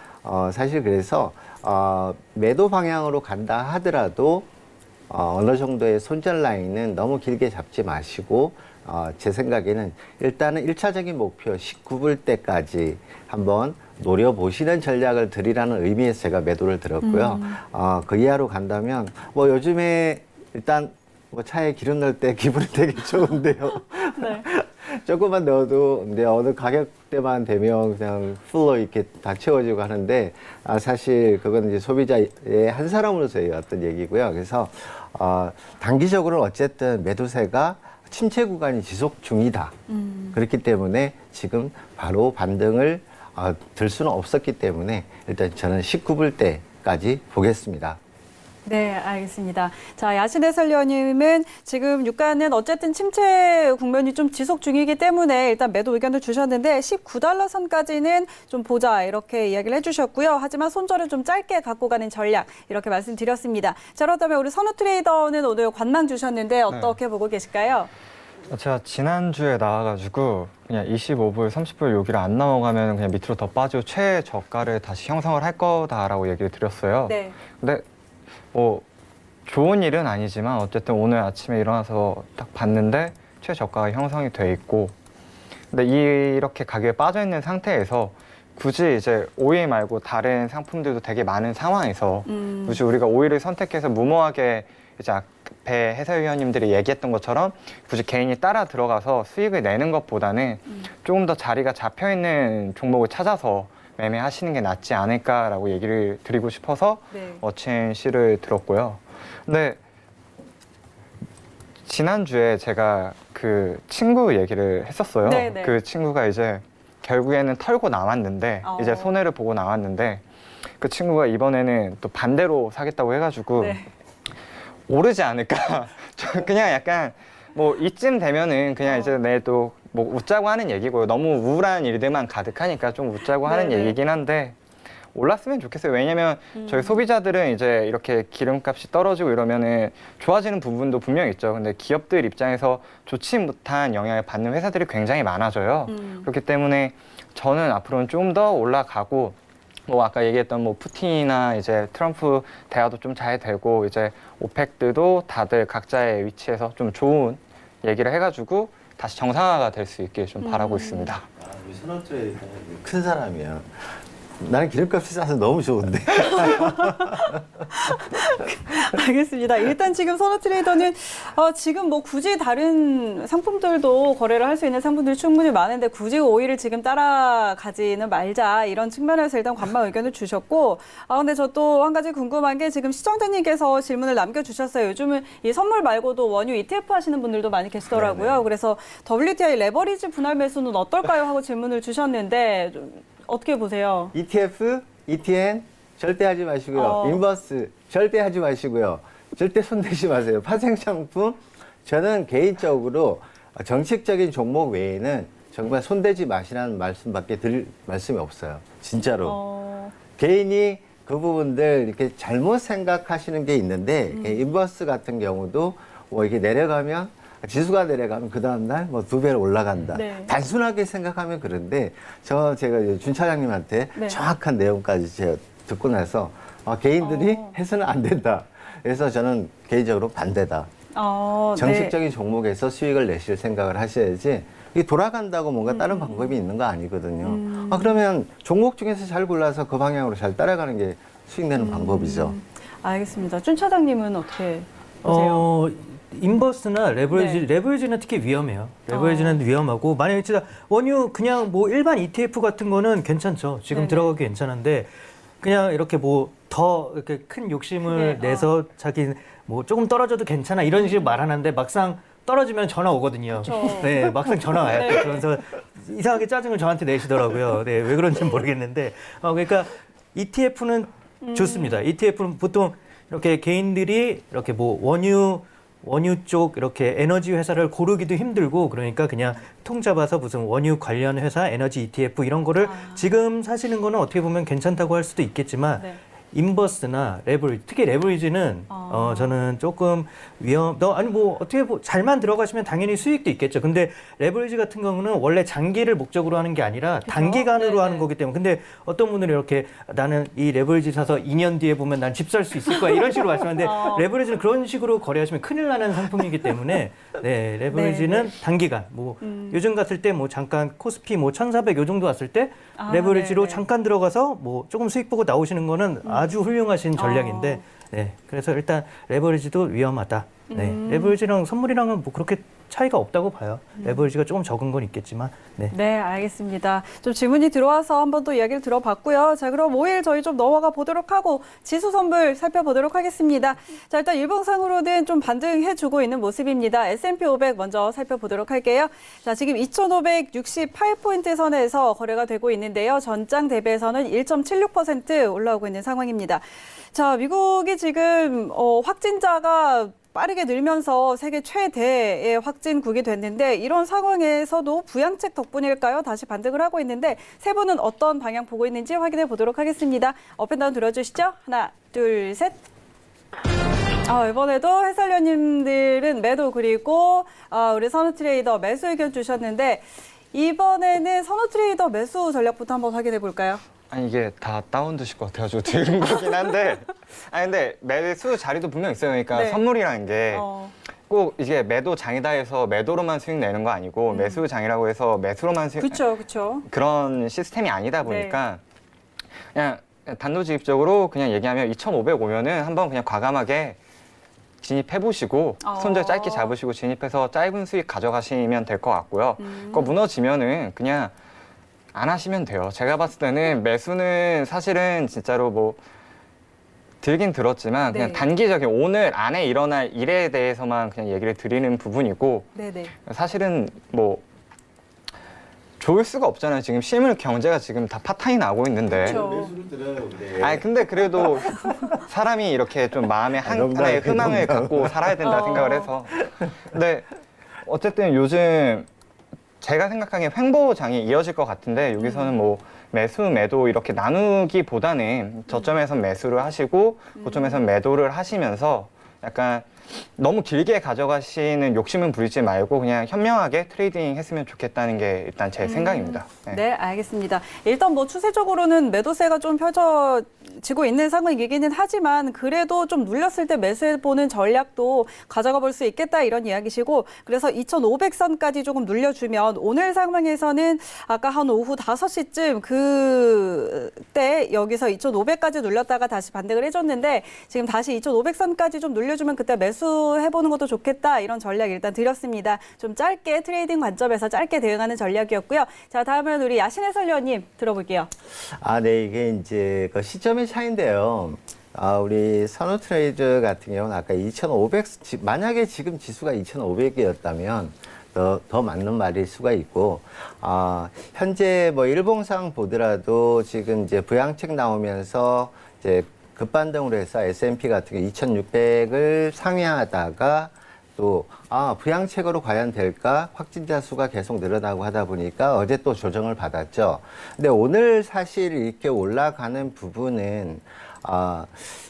사실 그래서 매도 방향으로 간다 하더라도 어느 정도의 손절 라인은 너무 길게 잡지 마시고 제 생각에는 일단은 1차적인 목표 19불대까지 한번 노려보시는 전략을 드리라는 의미에서 제가 매도를 들었고요. 그 이하로 간다면 뭐 요즘에 일단 뭐 차에 기름 넣을 때 기분이 되게 좋은데요. 네. 조금만 넣어도 근데 어느 가격대만 되면 그냥 풀로 이렇게 다 채워지고 하는데 사실 그건 이제 소비자의 한 사람으로서의 어떤 얘기고요. 그래서 단기적으로 어쨌든 매도세가 침체 구간이 지속 중이다. 그렇기 때문에 지금 바로 반등을 들 수는 없었기 때문에 일단 저는 19불대까지 보겠습니다. 네, 알겠습니다. 자, 야신 해설위원님은 지금 유가는 어쨌든 침체 국면이 좀 지속 중이기 때문에 일단 매도 의견을 주셨는데 19달러 선까지는 좀 보자 이렇게 이야기를 해주셨고요. 하지만 손절을 좀 짧게 갖고 가는 전략 이렇게 말씀드렸습니다. 자, 그렇다면 우리 선우 트레이더는 오늘 관망 주셨는데 어떻게 보고 계실까요? 제가 지난주에 나와가지고 그냥 25불, 30불 여기를 안 넘어가면 그냥 밑으로 더 빠지고 최저가를 다시 형성을 할 거다라고 얘기를 드렸어요. 네. 근데 뭐 좋은 일은 아니지만 어쨌든 오늘 아침에 일어나서 딱 봤는데 최저가가 형성이 돼 있고 근데 이렇게 가격에 빠져 있는 상태에서 굳이 이제 오일 말고 다른 상품들도 되게 많은 상황에서 굳이 우리가 오일을 선택해서 무모하게 이제 앞에 해설위원님들이 얘기했던 것처럼 굳이 개인이 따라 들어가서 수익을 내는 것보다는 조금 더 자리가 잡혀 있는 종목을 찾아서 매매하시는 게 낫지 않을까라고 얘기를 드리고 싶어서 어첸 씨를 들었고요. 근데 지난주에 제가 그 친구 얘기를 했었어요. 네네. 그 친구가 이제 결국에는 털고 나왔는데 이제 손해를 보고 나왔는데 그 친구가 이번에는 또 반대로 사겠다고 해가지고 오르지 않을까. 그냥 약간 뭐 이쯤 되면은 그냥 이제 내일 또 뭐 웃자고 하는 얘기고요. 너무 우울한 일들만 가득하니까 좀 웃자고 하는 얘기긴 한데 올랐으면 좋겠어요. 왜냐면 저희 소비자들은 이제 이렇게 기름값이 떨어지고 이러면은 좋아지는 부분도 분명히 있죠. 근데 기업들 입장에서 좋지 못한 영향을 받는 회사들이 굉장히 많아져요. 그렇기 때문에 저는 앞으로는 좀 더 올라가고 뭐 아까 얘기했던 뭐 푸틴이나 이제 트럼프 대화도 좀 잘 되고 이제 오펙들도 다들 각자의 위치에서 좀 좋은 얘기를 해가지고 다시 정상화가 될 수 있길 좀 바라고 있습니다. 우리 선호트레이더는 큰 사람이야. 나는 기름값이 싸서 너무 좋은데. 알겠습니다. 일단 지금 선호트레이더는 지금 뭐 굳이 다른 상품들도 거래를 할 수 있는 상품들이 충분히 많은데 굳이 오일을 지금 따라가지는 말자 이런 측면에서 일단 관망 의견을 주셨고 근데 저 또 한 가지 궁금한 게 지금 시청자님께서 질문을 남겨주셨어요. 요즘은 이 선물 말고도 원유 ETF 하시는 분들도 많이 계시더라고요. 네네. 그래서 WTI 레버리지 분할 매수는 어떨까요? 하고 질문을 주셨는데 좀 어떻게 보세요? ETF, ETN 절대 하지 마시고요. 인버스 절대 하지 마시고요. 절대 손대지 마세요. 파생상품 저는 개인적으로 정책적인 종목 외에는 정말 손대지 마시라는 말씀밖에 드릴 말씀이 없어요. 진짜로. 개인이 그 부분들 이렇게 잘못 생각하시는 게 있는데 인버스 같은 경우도 뭐 이렇게 내려가면 지수가 내려가면 그 다음날 뭐 2배로 올라간다. 네. 단순하게 생각하면 그런데 제가 이제 준 차장님한테 네. 정확한 내용까지 제가 듣고 나서 개인들이 해서는 안 된다. 그래서 저는 개인적으로 반대다. 네. 정식적인 종목에서 수익을 내실 생각을 하셔야지 이게 돌아간다고 뭔가 다른 방법이 있는 거 아니거든요. 그러면 종목 중에서 잘 골라서 그 방향으로 잘 따라가는 게 수익 내는 방법이죠. 알겠습니다. 준 차장님은 어떻게 보세요? 인버스나 레버리지, 네. 레버리지는 특히 위험해요. 레버리지는 위험하고 만약에 진짜 원유 그냥 뭐 일반 ETF 같은 거는 괜찮죠. 지금 네네. 들어가기 괜찮은데 그냥 이렇게 뭐 더 이렇게 큰 욕심을 네, 내서 자기 뭐 조금 떨어져도 괜찮아 이런 식으로 말하는데 막상 떨어지면 전화 오거든요. 그렇죠. 네, 막상 전화 와요. 네. 그러면서 이상하게 짜증을 저한테 내시더라고요. 네, 왜 그런지는 모르겠는데 그러니까 ETF는 좋습니다. ETF는 보통 이렇게 개인들이 이렇게 뭐 원유 쪽 이렇게 에너지 회사를 고르기도 힘들고 그러니까 그냥 통 잡아서 무슨 원유 관련 회사 에너지 ETF 이런 거를 지금 사시는 거는 어떻게 보면 괜찮다고 할 수도 있겠지만 네. 인버스나 레버리지, 특히 레버리지는 저는 조금 아니 뭐 어떻게 잘만 들어가시면 당연히 수익도 있겠죠. 근데 레버리지 같은 경우는 원래 장기를 목적으로 하는 게 아니라 단기간으로 네네. 하는 거기 때문에 근데 어떤 분들은 이렇게 나는 이 레버리지 사서 2년 뒤에 보면 난 집 살 수 있을 거야 이런 식으로 말씀하는데 레버리지는 그런 식으로 거래하시면 큰일 나는 상품이기 때문에 네, 레버리지는 네네. 단기간 뭐 요즘 같을 때 뭐 잠깐 코스피 뭐 1,400 요 정도 왔을 때 레버리지로 네네. 잠깐 들어가서 뭐 조금 수익 보고 나오시는 거는 아주 훌륭하신 전략인데 네, 그래서 일단 레버리지도 위험하다. 네, 레버리지랑 선물이랑은 뭐 그렇게 차이가 없다고 봐요. 레버리지가 조금 적은 건 있겠지만. 네. 네, 알겠습니다. 좀 질문이 들어와서 한번 또 이야기를 들어봤고요. 자, 그럼 5일 저희 좀 넘어가 보도록 하고 지수 선물 살펴보도록 하겠습니다. 자, 일단 일봉상으로는 좀 반등해주고 있는 모습입니다. S&P 500 먼저 살펴보도록 할게요. 자, 지금 2,568포인트 선에서 거래가 되고 있는데요. 전장 대비해서는 1.76% 올라오고 있는 상황입니다. 자, 미국이 지금 확진자가 빠르게 늘면서 세계 최대의 확진국이 됐는데 이런 상황에서도 부양책 덕분일까요? 다시 반등을 하고 있는데 세 분은 어떤 방향 보고 있는지 확인해 보도록 하겠습니다. 업앤다운 들어주시죠. 하나, 둘, 셋. 이번에도 해설위원님들은 매도 그리고 우리 선우트레이더 매수 의견 주셨는데 이번에는 선우트레이더 매수 전략부터 한번 확인해 볼까요? 아니 이게 다 다운되실 것 같아가지고 들은 거긴 한데 근데 매수 자리도 분명 있어요. 그러니까 네. 선물이라는 게 꼭 이게 매도 장이다 해서 매도로만 수익 내는 거 아니고 매수 장이라고 해서 매수로만 수익 그렇죠. 그런 시스템이 아니다 보니까 그냥 단도직입적으로 그냥 얘기하면 2,500 오면은 한번 그냥 과감하게 진입해 보시고 손절 짧게 잡으시고 진입해서 짧은 수익 가져가시면 될 것 같고요. 그거 무너지면은 그냥 안 하시면 돼요. 제가 봤을 때는 매수는 사실은 진짜로 뭐 들긴 들었지만 그냥 네. 단기적인 오늘 안에 일어날 일에 대해서만 그냥 얘기를 드리는 부분이고 네네. 사실은 뭐 좋을 수가 없잖아요. 지금 실물 경제가 지금 다 파탄이 나고 있는데. 그렇죠. 근데 그래도 사람이 이렇게 좀 마음에 하나의 희망을 갖고 살아야 된다 생각을 해서. 근데 어쨌든 요즘 제가 생각하기엔 횡보장이 이어질 것 같은데 여기서는 뭐 매수, 매도 이렇게 나누기보다는 저점에선 매수를 하시고 고점에선 매도를 하시면서 약간 너무 길게 가져가시는 욕심은 부리지 말고 그냥 현명하게 트레이딩 했으면 좋겠다는 게 일단 제 생각입니다. 네. 네, 알겠습니다. 일단 뭐 추세적으로는 매도세가 좀 펼쳐지고 있는 상황이기는 하지만 그래도 좀 눌렸을 때 매수해보는 전략도 가져가 볼 수 있겠다 이런 이야기시고 그래서 2,500선까지 조금 눌려주면 오늘 상황에서는 아까 한 오후 5시쯤 그때 여기서 2,500까지 눌렸다가 다시 반등을 해줬는데 지금 다시 2,500선까지 좀 눌려주면 그때 매수해보는 것도 좋겠다 이런 전략 일단 드렸습니다. 좀 짧게 트레이딩 관점에서 짧게 대응하는 전략이었고요. 자, 다음은 우리 야신 해설위원님 들어볼게요. 네, 이게 이제 그 시점의 차이인데요. 우리 선우 트레이드 같은 경우는 아까 2,500, 만약에 지금 지수가 2,500이었다면 더 맞는 말일 수가 있고, 현재 뭐 일봉상 보더라도 지금 이제 부양책 나오면서 이제 급반등으로 해서 S&P 같은 경우 2,600을 상회하다가 또 부양책으로 과연 될까? 확진자 수가 계속 늘어나고 하다 보니까 어제 또 조정을 받았죠. 근데 오늘 사실 이렇게 올라가는 부분은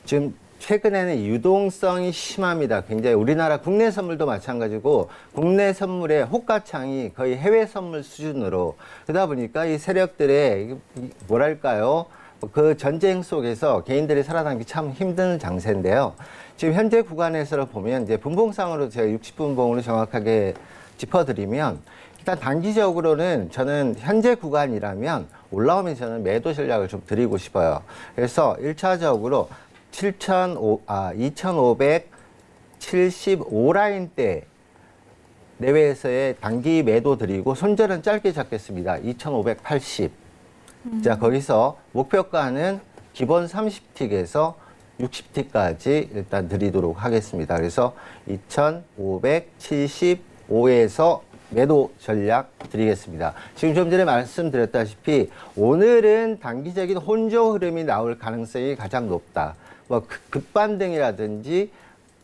지금 최근에는 유동성이 심합니다. 굉장히 우리나라 국내 선물도 마찬가지고 국내 선물의 호가창이 거의 해외 선물 수준으로 그러다 보니까 이 세력들의 뭐랄까요? 그 전쟁 속에서 개인들이 살아남기 참 힘든 장세인데요. 지금 현재 구간에서 보면 이제 분봉상으로 제가 60분봉으로 정확하게 짚어드리면 일단 단기적으로는 저는 현재 구간이라면 올라오면 저는 매도 전략을 좀 드리고 싶어요. 그래서 1차적으로 2,575라인대 내외에서의 단기 매도 드리고 손절은 짧게 잡겠습니다. 2,580. 자, 거기서 목표가는 기본 30틱에서 60틱까지 일단 드리도록 하겠습니다. 그래서 2,575에서 매도 전략 드리겠습니다. 지금 좀 전에 말씀드렸다시피 오늘은 단기적인 혼조 흐름이 나올 가능성이 가장 높다. 뭐 급반등이라든지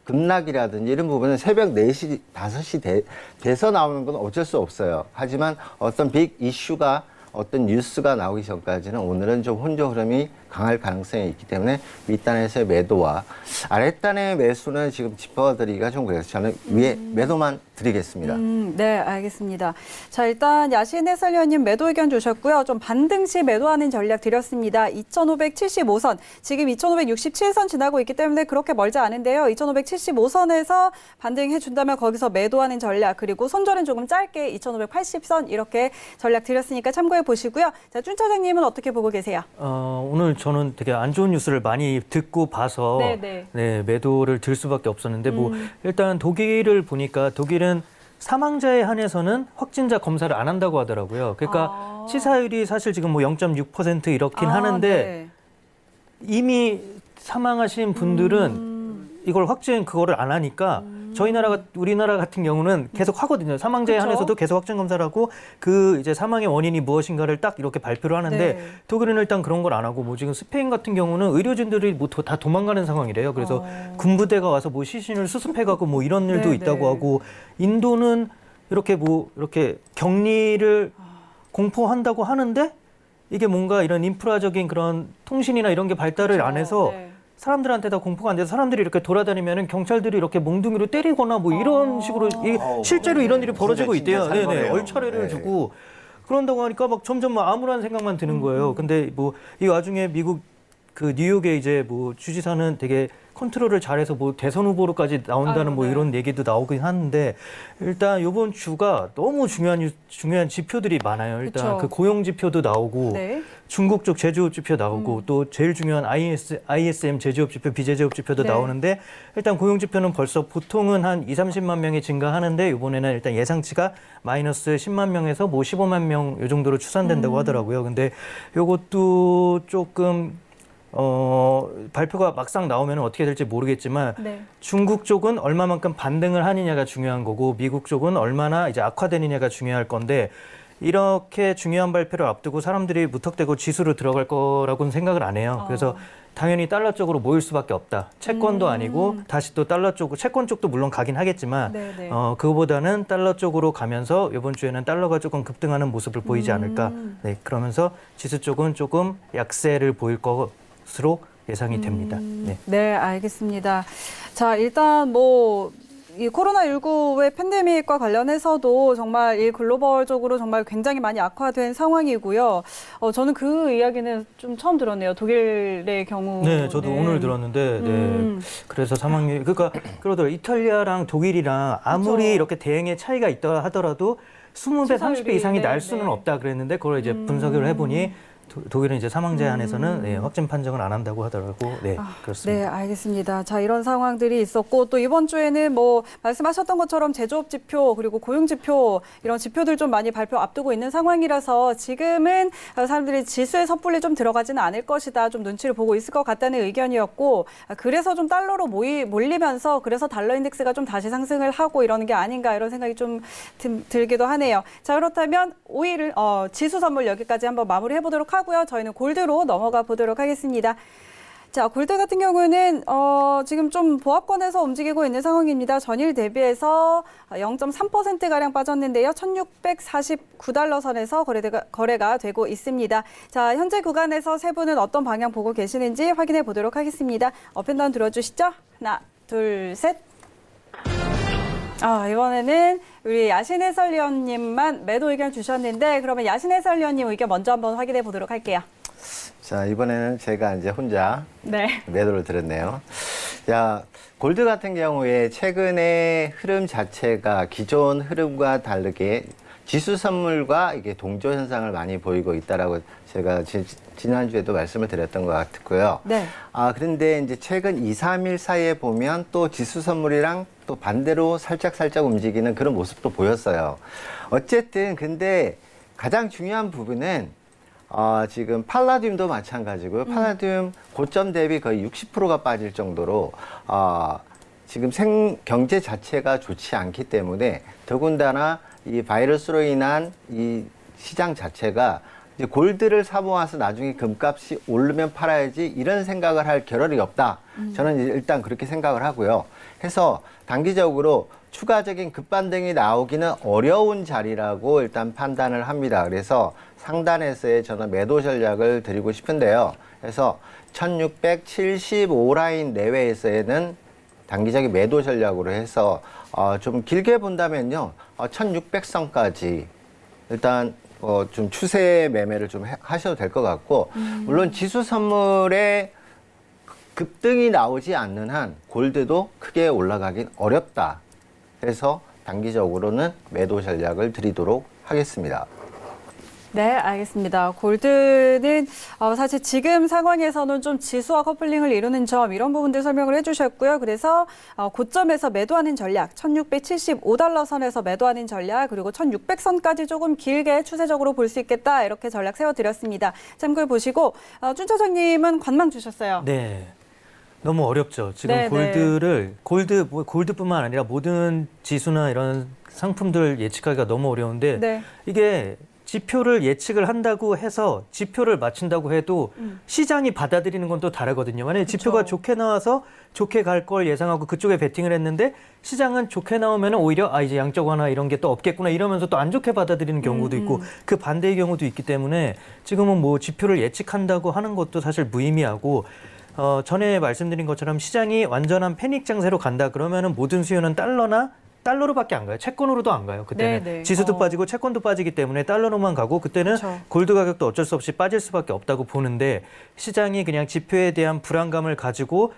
급락이라든지 이런 부분은 새벽 4시, 5시 돼서 나오는 건 어쩔 수 없어요. 하지만 어떤 빅 이슈가 어떤 뉴스가 나오기 전까지는 오늘은 좀 혼조 흐름이 강할 가능성이 있기 때문에 윗단에서의 매도와 아랫단의 매수는 지금 짚어드리기가 좀 그래서 저는 위에 매도만 드리겠습니다. 네, 알겠습니다. 자, 일단 야신 해설위원님 매도 의견 주셨고요. 좀 반등 시 매도하는 전략 드렸습니다. 2,575선, 지금 2,567선 지나고 있기 때문에 그렇게 멀지 않은데요. 2,575선에서 반등해 준다면 거기서 매도하는 전략, 그리고 손절은 조금 짧게 2,580선 이렇게 전략 드렸으니까 참고해 보시고요. 자, 준 차장님은 어떻게 보고 계세요? 오늘 저는 되게 안 좋은 뉴스를 많이 듣고 봐서 네, 매도를 들 수밖에 없었는데 뭐 일단 독일을 보니까 독일은 사망자에 한해서는 확진자 검사를 안 한다고 하더라고요. 그러니까 치사율이 사실 지금 뭐 0.6% 이렇긴 하는데 네. 이미 사망하신 분들은 이걸 그거를 안 하니까 우리나라 같은 경우는 계속 하거든요. 사망자에 그쵸? 한해서도 계속 확진 검사를 하고 그 이제 사망의 원인이 무엇인가를 딱 이렇게 발표를 하는데 네. 독일은 일단 그런 걸 안 하고 뭐 지금 스페인 같은 경우는 의료진들이 뭐 다 도망가는 상황이래요. 그래서 군부대가 와서 뭐 시신을 수습해가고 뭐 이런 일도 네, 있다고 네. 하고 인도는 이렇게 격리를 공포한다고 하는데 이게 뭔가 이런 인프라적인 그런 통신이나 이런 게 발달을 안 해서 네. 사람들한테 다 공포가 안 돼서 사람들이 이렇게 돌아다니면은 경찰들이 이렇게 몽둥이로 때리거나 뭐 이런 식으로 실제로 이런 일이 벌어지고 진짜 있대요. 네네. 살벌해요. 얼차례를 네. 주고 그런다고 하니까 막 점점 막 암울한 생각만 드는 거예요. 근데 뭐 이 와중에 미국 그 뉴욕의 이제 뭐 주지사는 되게 컨트롤을 잘해서 뭐 대선 후보로까지 나온다는 뭐 네. 이런 얘기도 나오긴 하는데 일단 이번 주가 너무 중요한 지표들이 많아요. 일단 그쵸. 그 고용 지표도 나오고 네. 중국 쪽 제조업 지표 나오고 또 제일 중요한 ISM 제조업 지표, 비제조업 지표도 네. 나오는데 일단 고용 지표는 벌써 보통은 한 2-30만 명이 증가하는데 이번에는 일단 예상치가 마이너스 10만 명에서 뭐 15만 명 요 정도로 추산된다고 하더라고요. 근데 요것도 조금 발표가 막상 나오면 어떻게 될지 모르겠지만 네. 중국 쪽은 얼마만큼 반등을 하느냐가 중요한 거고 미국 쪽은 얼마나 이제 악화되느냐가 중요할 건데 이렇게 중요한 발표를 앞두고 사람들이 무턱대고 지수로 들어갈 거라고는 생각을 안 해요. 그래서 당연히 달러 쪽으로 모일 수밖에 없다. 채권도 아니고 다시 또 달러 쪽으로 채권 쪽도 물론 가긴 하겠지만 네네. 그거보다는 달러 쪽으로 가면서 이번 주에는 달러가 조금 급등하는 모습을 보이지 않을까. 네, 그러면서 지수 쪽은 조금 약세를 보일 것으로 예상이 됩니다. 네. 네, 알겠습니다. 자, 일단 뭐 이 코로나19의 팬데믹과 관련해서도 정말 이 글로벌적으로 정말 굉장히 많이 악화된 상황이고요. 저는 그 이야기는 좀 처음 들었네요. 독일의 경우. 네, 저도 오늘 들었는데, 네. 그래서 사망률, 그러니까, 그러더라고요. 이탈리아랑 독일이랑 아무리 그렇죠. 이렇게 대응의 차이가 있다 하더라도 20배, 30배 이상이 날 수는 없다 그랬는데, 그걸 이제 분석을 해보니, 독일은 이제 사망 제한에서는 네, 확진 판정을 안 한다고 하더라고. 네, 그렇습니다. 네, 알겠습니다. 자, 이런 상황들이 있었고 또 이번 주에는 뭐 말씀하셨던 것처럼 제조업 지표 그리고 고용 지표 이런 지표들 좀 많이 발표 앞두고 있는 상황이라서 지금은 사람들이 지수에 섣불리 좀 들어가지는 않을 것이다. 좀 눈치를 보고 있을 것 같다는 의견이었고 그래서 좀 달러로 몰리면서 그래서 달러 인덱스가 좀 다시 상승을 하고 이러는 게 아닌가 이런 생각이 좀 들기도 하네요. 자, 그렇다면 5일 지수 선물 여기까지 한번 마무리해 보도록 하고요. 저희는 골드로 넘어가 보도록 하겠습니다. 자, 골드 같은 경우는 지금 좀 보합권에서 움직이고 있는 상황입니다. 전일 대비해서 0.3%가량 빠졌는데요. 1,649달러 선에서 거래가 되고 있습니다. 자, 현재 구간에서 세 분은 어떤 방향 보고 계시는지 확인해 보도록 하겠습니다. 업앤다운 들어주시죠. 하나, 둘, 셋. 이번에는 우리 야신 해설위원님만 매도 의견 주셨는데 그러면 야신 해설위원님 의견 먼저 한번 확인해 보도록 할게요. 자, 이번에는 제가 이제 혼자 네. 매도를 들었네요. 자, 골드 같은 경우에 최근의 흐름 자체가 기존 흐름과 다르게 지수 선물과 이게 동조 현상을 많이 보이고 있다라고 제가 지난주에도 말씀을 드렸던 것 같고요. 네. 그런데 이제 최근 2, 3일 사이에 보면 또 지수 선물이랑 또 반대로 살짝 움직이는 그런 모습도 보였어요. 어쨌든 근데 가장 중요한 부분은 지금 팔라듐도 마찬가지고요. 팔라듐 고점 대비 거의 60%가 빠질 정도로 지금 경제 자체가 좋지 않기 때문에 더군다나 이 바이러스로 인한 이 시장 자체가 이제 골드를 사모아서 나중에 금값이 오르면 팔아야지 이런 생각을 할 겨를이 없다. 저는 일단 그렇게 생각을 하고요. 해서 단기적으로 추가적인 급반등이 나오기는 어려운 자리라고 일단 판단을 합니다. 그래서 상단에서의 저는 매도 전략을 드리고 싶은데요. 그래서 1675라인 내외에서는 단기적인 매도 전략으로 해서 좀 길게 본다면요. 1600선까지 일단 좀 추세 매매를 좀 하셔도 될 것 같고 물론 지수 선물에 급등이 나오지 않는 한 골드도 크게 올라가긴 어렵다. 그래서 단기적으로는 매도 전략을 드리도록 하겠습니다. 네, 알겠습니다. 골드는 사실 지금 상황에서는 좀 지수와 커플링을 이루는 점 이런 부분들 설명을 해주셨고요. 그래서 고점에서 매도하는 전략, 1,675달러 선에서 매도하는 전략, 그리고 1,600선까지 조금 길게 추세적으로 볼 수 있겠다 이렇게 전략 세워드렸습니다. 참고해 보시고 준 차장님은 관망 주셨어요. 네. 너무 어렵죠. 지금 네, 골드뿐만 아니라 모든 지수나 이런 상품들 예측하기가 너무 어려운데 네. 이게 지표를 예측을 한다고 해서 지표를 맞춘다고 해도 시장이 받아들이는 건 또 다르거든요. 만약에 지표가 좋게 나와서 좋게 갈 걸 예상하고 그쪽에 베팅을 했는데 시장은 좋게 나오면 오히려 이제 양적 완화 이런 게 또 없겠구나 이러면서 또 안 좋게 받아들이는 경우도 있고 그 반대의 경우도 있기 때문에 지금은 뭐 지표를 예측한다고 하는 것도 사실 무의미하고 전에 말씀드린 것처럼 시장이 완전한 패닉 장세로 간다 그러면은 모든 수요는 달러로밖에 안 가요. 채권으로도 안 가요. 그때는 네네. 지수도 빠지고 채권도 빠지기 때문에 달러로만 가고 그때는 그렇죠. 골드 가격도 어쩔 수 없이 빠질 수밖에 없다고 보는데 시장이 그냥 지표에 대한 불안감을 가지고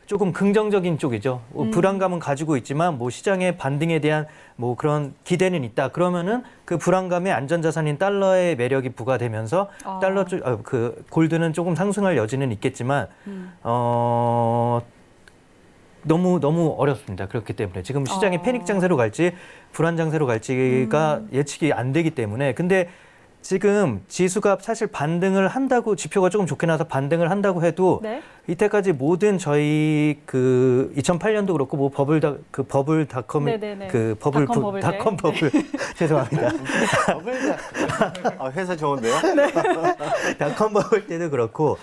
조금 긍정적인 쪽이죠. 불안감은 가지고 있지만 뭐 시장의 반등에 대한 뭐 그런 기대는 있다. 그러면은 그 불안감에 안전자산인 달러의 매력이 부과되면서 그 골드는 조금 상승할 여지는 있겠지만 너무 어렵습니다. 그렇기 때문에 지금 시장이 패닉 장세로 갈지 불안 장세로 갈지가 예측이 안 되기 때문에 근데 지금 지수가 사실 반등을 한다고 지표가 조금 좋게 나와서 반등을 한다고 해도 네. 이때까지 모든 저희 그 2008년도 그렇고 뭐 버블닷컴 네네네. 그 닷컴 버블 죄송합니다. 회사 좋은데요? 닷컴 버블 때도 그렇고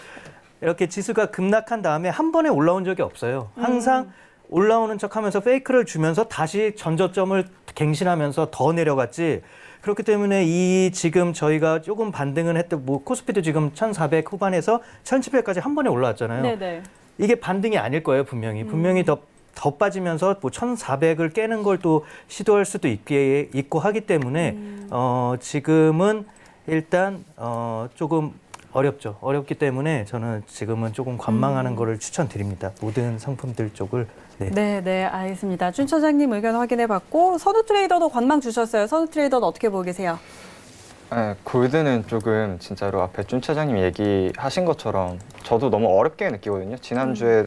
이렇게 지수가 급락한 다음에 한 번에 올라온 적이 없어요. 항상 올라오는 척하면서 페이크를 주면서 다시 전저점을 갱신하면서 더 내려갔지. 그렇기 때문에 이 지금 저희가 조금 반등은 했던 뭐 코스피도 지금 1,400 후반에서 1,700까지 한 번에 올라왔잖아요. 네네. 이게 반등이 아닐 거예요, 분명히. 분명히 더 빠지면서 뭐 1,400을 깨는 걸 또 시도할 수도 있고 하기 때문에 지금은 일단 조금 어렵죠. 어렵기 때문에 저는 지금은 조금 관망하는 거를 추천드립니다. 모든 상품들 쪽을. 네. 네, 알겠습니다. 준 차장님 의견 확인해봤고 선우 트레이더도 관망 주셨어요. 선우 트레이더는 어떻게 보고 계세요? 네, 골드는 조금 진짜로 앞에 준 차장님이 얘기하신 것처럼 저도 너무 어렵게 느끼거든요. 지난주에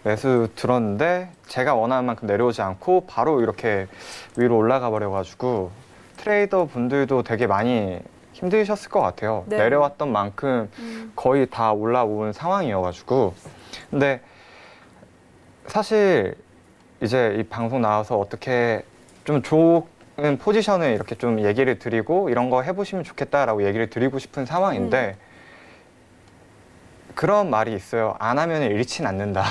매수 들었는데 제가 원하는 만큼 내려오지 않고 바로 이렇게 위로 올라가 버려가지고 트레이더 분들도 되게 많이 힘드셨을 것 같아요. 네. 내려왔던 만큼 거의 다 올라온 상황이어가지고. 근데 사실 이제 이 방송 나와서 어떻게 좀 좋은 포지션을 이렇게 좀 얘기를 드리고 이런 거 해보시면 좋겠다라고 얘기를 드리고 싶은 상황인데 그런 말이 있어요. 안 하면 잃진 않는다.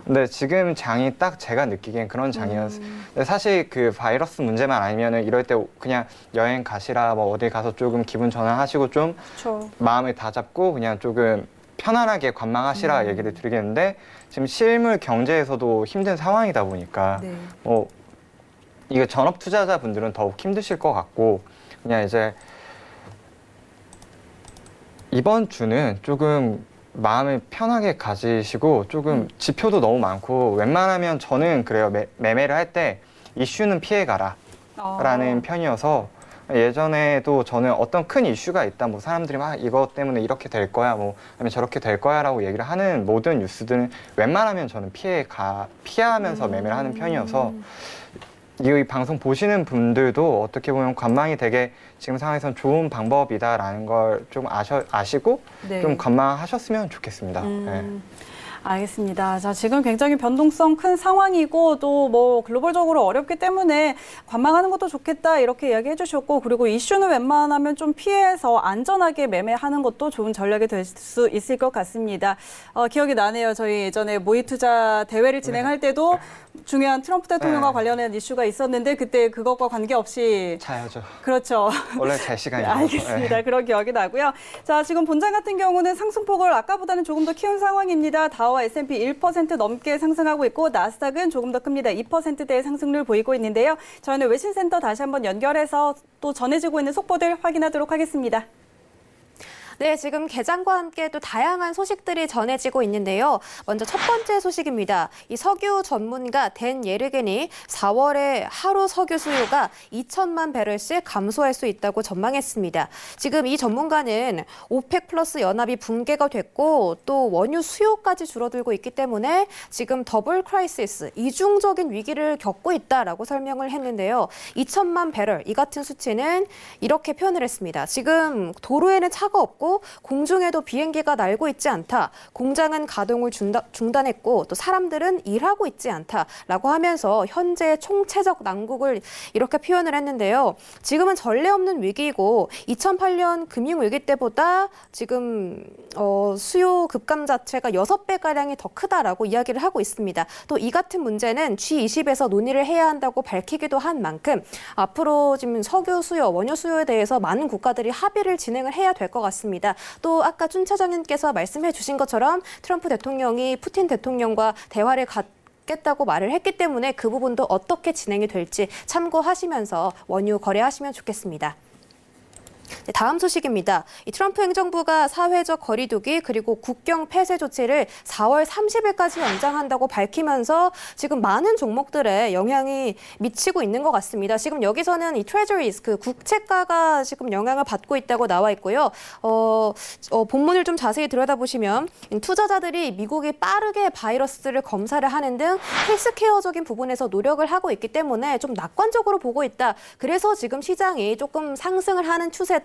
근데 지금 장이 딱 제가 느끼기엔 그런 장이었어요. 근데 사실 그 바이러스 문제만 아니면은 이럴 때 그냥 여행 가시라 뭐 어디 가서 조금 기분 전환하시고 좀 그렇죠. 마음을 다잡고 그냥 조금 편안하게 관망하시라 얘기를 드리겠는데 지금 실물 경제에서도 힘든 상황이다 보니까 네. 이게 전업 투자자분들은 더욱 힘드실 것 같고 그냥 이제 이번 주는 조금 마음을 편하게 가지시고 조금 지표도 너무 많고 웬만하면 저는 그래요. 매매를 할 때 이슈는 피해가라 라는 편이어서 예전에도 저는 어떤 큰 이슈가 있다 뭐 사람들이 막 이것 때문에 이렇게 될 거야 뭐 아니면 저렇게 될 거야 라고 얘기를 하는 모든 뉴스들은 웬만하면 저는 피하면서 매매를 하는 편이어서 이 방송 보시는 분들도 어떻게 보면 관망이 되게 지금 상황에선 좋은 방법이다라는 걸 좀 아시고 네. 좀 관망하셨으면 좋겠습니다. 네. 알겠습니다. 자, 지금 굉장히 변동성 큰 상황이고 또 뭐 글로벌적으로 어렵기 때문에 관망하는 것도 좋겠다 이렇게 이야기해 주셨고 그리고 이슈는 웬만하면 좀 피해서 안전하게 매매하는 것도 좋은 전략이 될 수 있을 것 같습니다. 기억이 나네요. 저희 예전에 모의 투자 대회를 진행할 때도 중요한 트럼프 대통령과 네. 관련한 이슈가 있었는데 그때 그것과 관계없이 자야죠. 그렇죠. 원래 잘 시간이죠. 알겠습니다. 그런 기억이 나고요. 자, 지금 본장 같은 경우는 상승폭을 아까보다는 조금 더 키운 상황입니다. 다우와 S&P 1% 넘게 상승하고 있고 나스닥은 조금 더 큽니다. 2%대의 상승률 보이고 있는데요. 저희는 외신센터 다시 한번 연결해서 또 전해지고 있는 속보들 확인하도록 하겠습니다. 네, 지금 개장과 함께 또 다양한 소식들이 전해지고 있는데요. 먼저 첫 번째 소식입니다. 이 석유 전문가 댄 예르겐이 4월에 하루 석유 수요가 2천만 배럴씩 감소할 수 있다고 전망했습니다. 지금 이 전문가는 오펙 플러스 연합이 붕괴가 됐고 또 원유 수요까지 줄어들고 있기 때문에 지금 더블 크라이시스, 이중적인 위기를 겪고 있다라고 설명을 했는데요. 2천만 배럴, 이 같은 수치는 이렇게 표현을 했습니다. 지금 도로에는 차가 없고 공중에도 비행기가 날고 있지 않다. 공장은 가동을 중단했고 또 사람들은 일하고 있지 않다라고 하면서 현재의 총체적 난국을 이렇게 표현을 했는데요. 지금은 전례 없는 위기이고 2008년 금융위기 때보다 지금 수요 급감 자체가 6배가량이 더 크다라고 이야기를 하고 있습니다. 또 이 같은 문제는 G20에서 논의를 해야 한다고 밝히기도 한 만큼 앞으로 지금 석유 수요, 원유 수요에 대해서 많은 국가들이 합의를 진행을 해야 될 것 같습니다. 또 아까 준 차장님께서 말씀해 주신 것처럼 트럼프 대통령이 푸틴 대통령과 대화를 갖겠다고 말을 했기 때문에 그 부분도 어떻게 진행이 될지 참고하시면서 원유 거래하시면 좋겠습니다. 네, 다음 소식입니다. 이 트럼프 행정부가 사회적 거리두기 그리고 국경 폐쇄 조치를 4월 30일까지 연장한다고 밝히면서 지금 많은 종목들에 영향이 미치고 있는 것 같습니다. 지금 여기서는 이 트레저리스, 그 국채가가 지금 영향을 받고 있다고 나와 있고요. 본문을 좀 자세히 들여다보시면 투자자들이 미국이 빠르게 바이러스를 검사를 하는 등 헬스케어적인 부분에서 노력을 하고 있기 때문에 좀 낙관적으로 보고 있다. 그래서 지금 시장이 조금 상승을 하는 추세다라고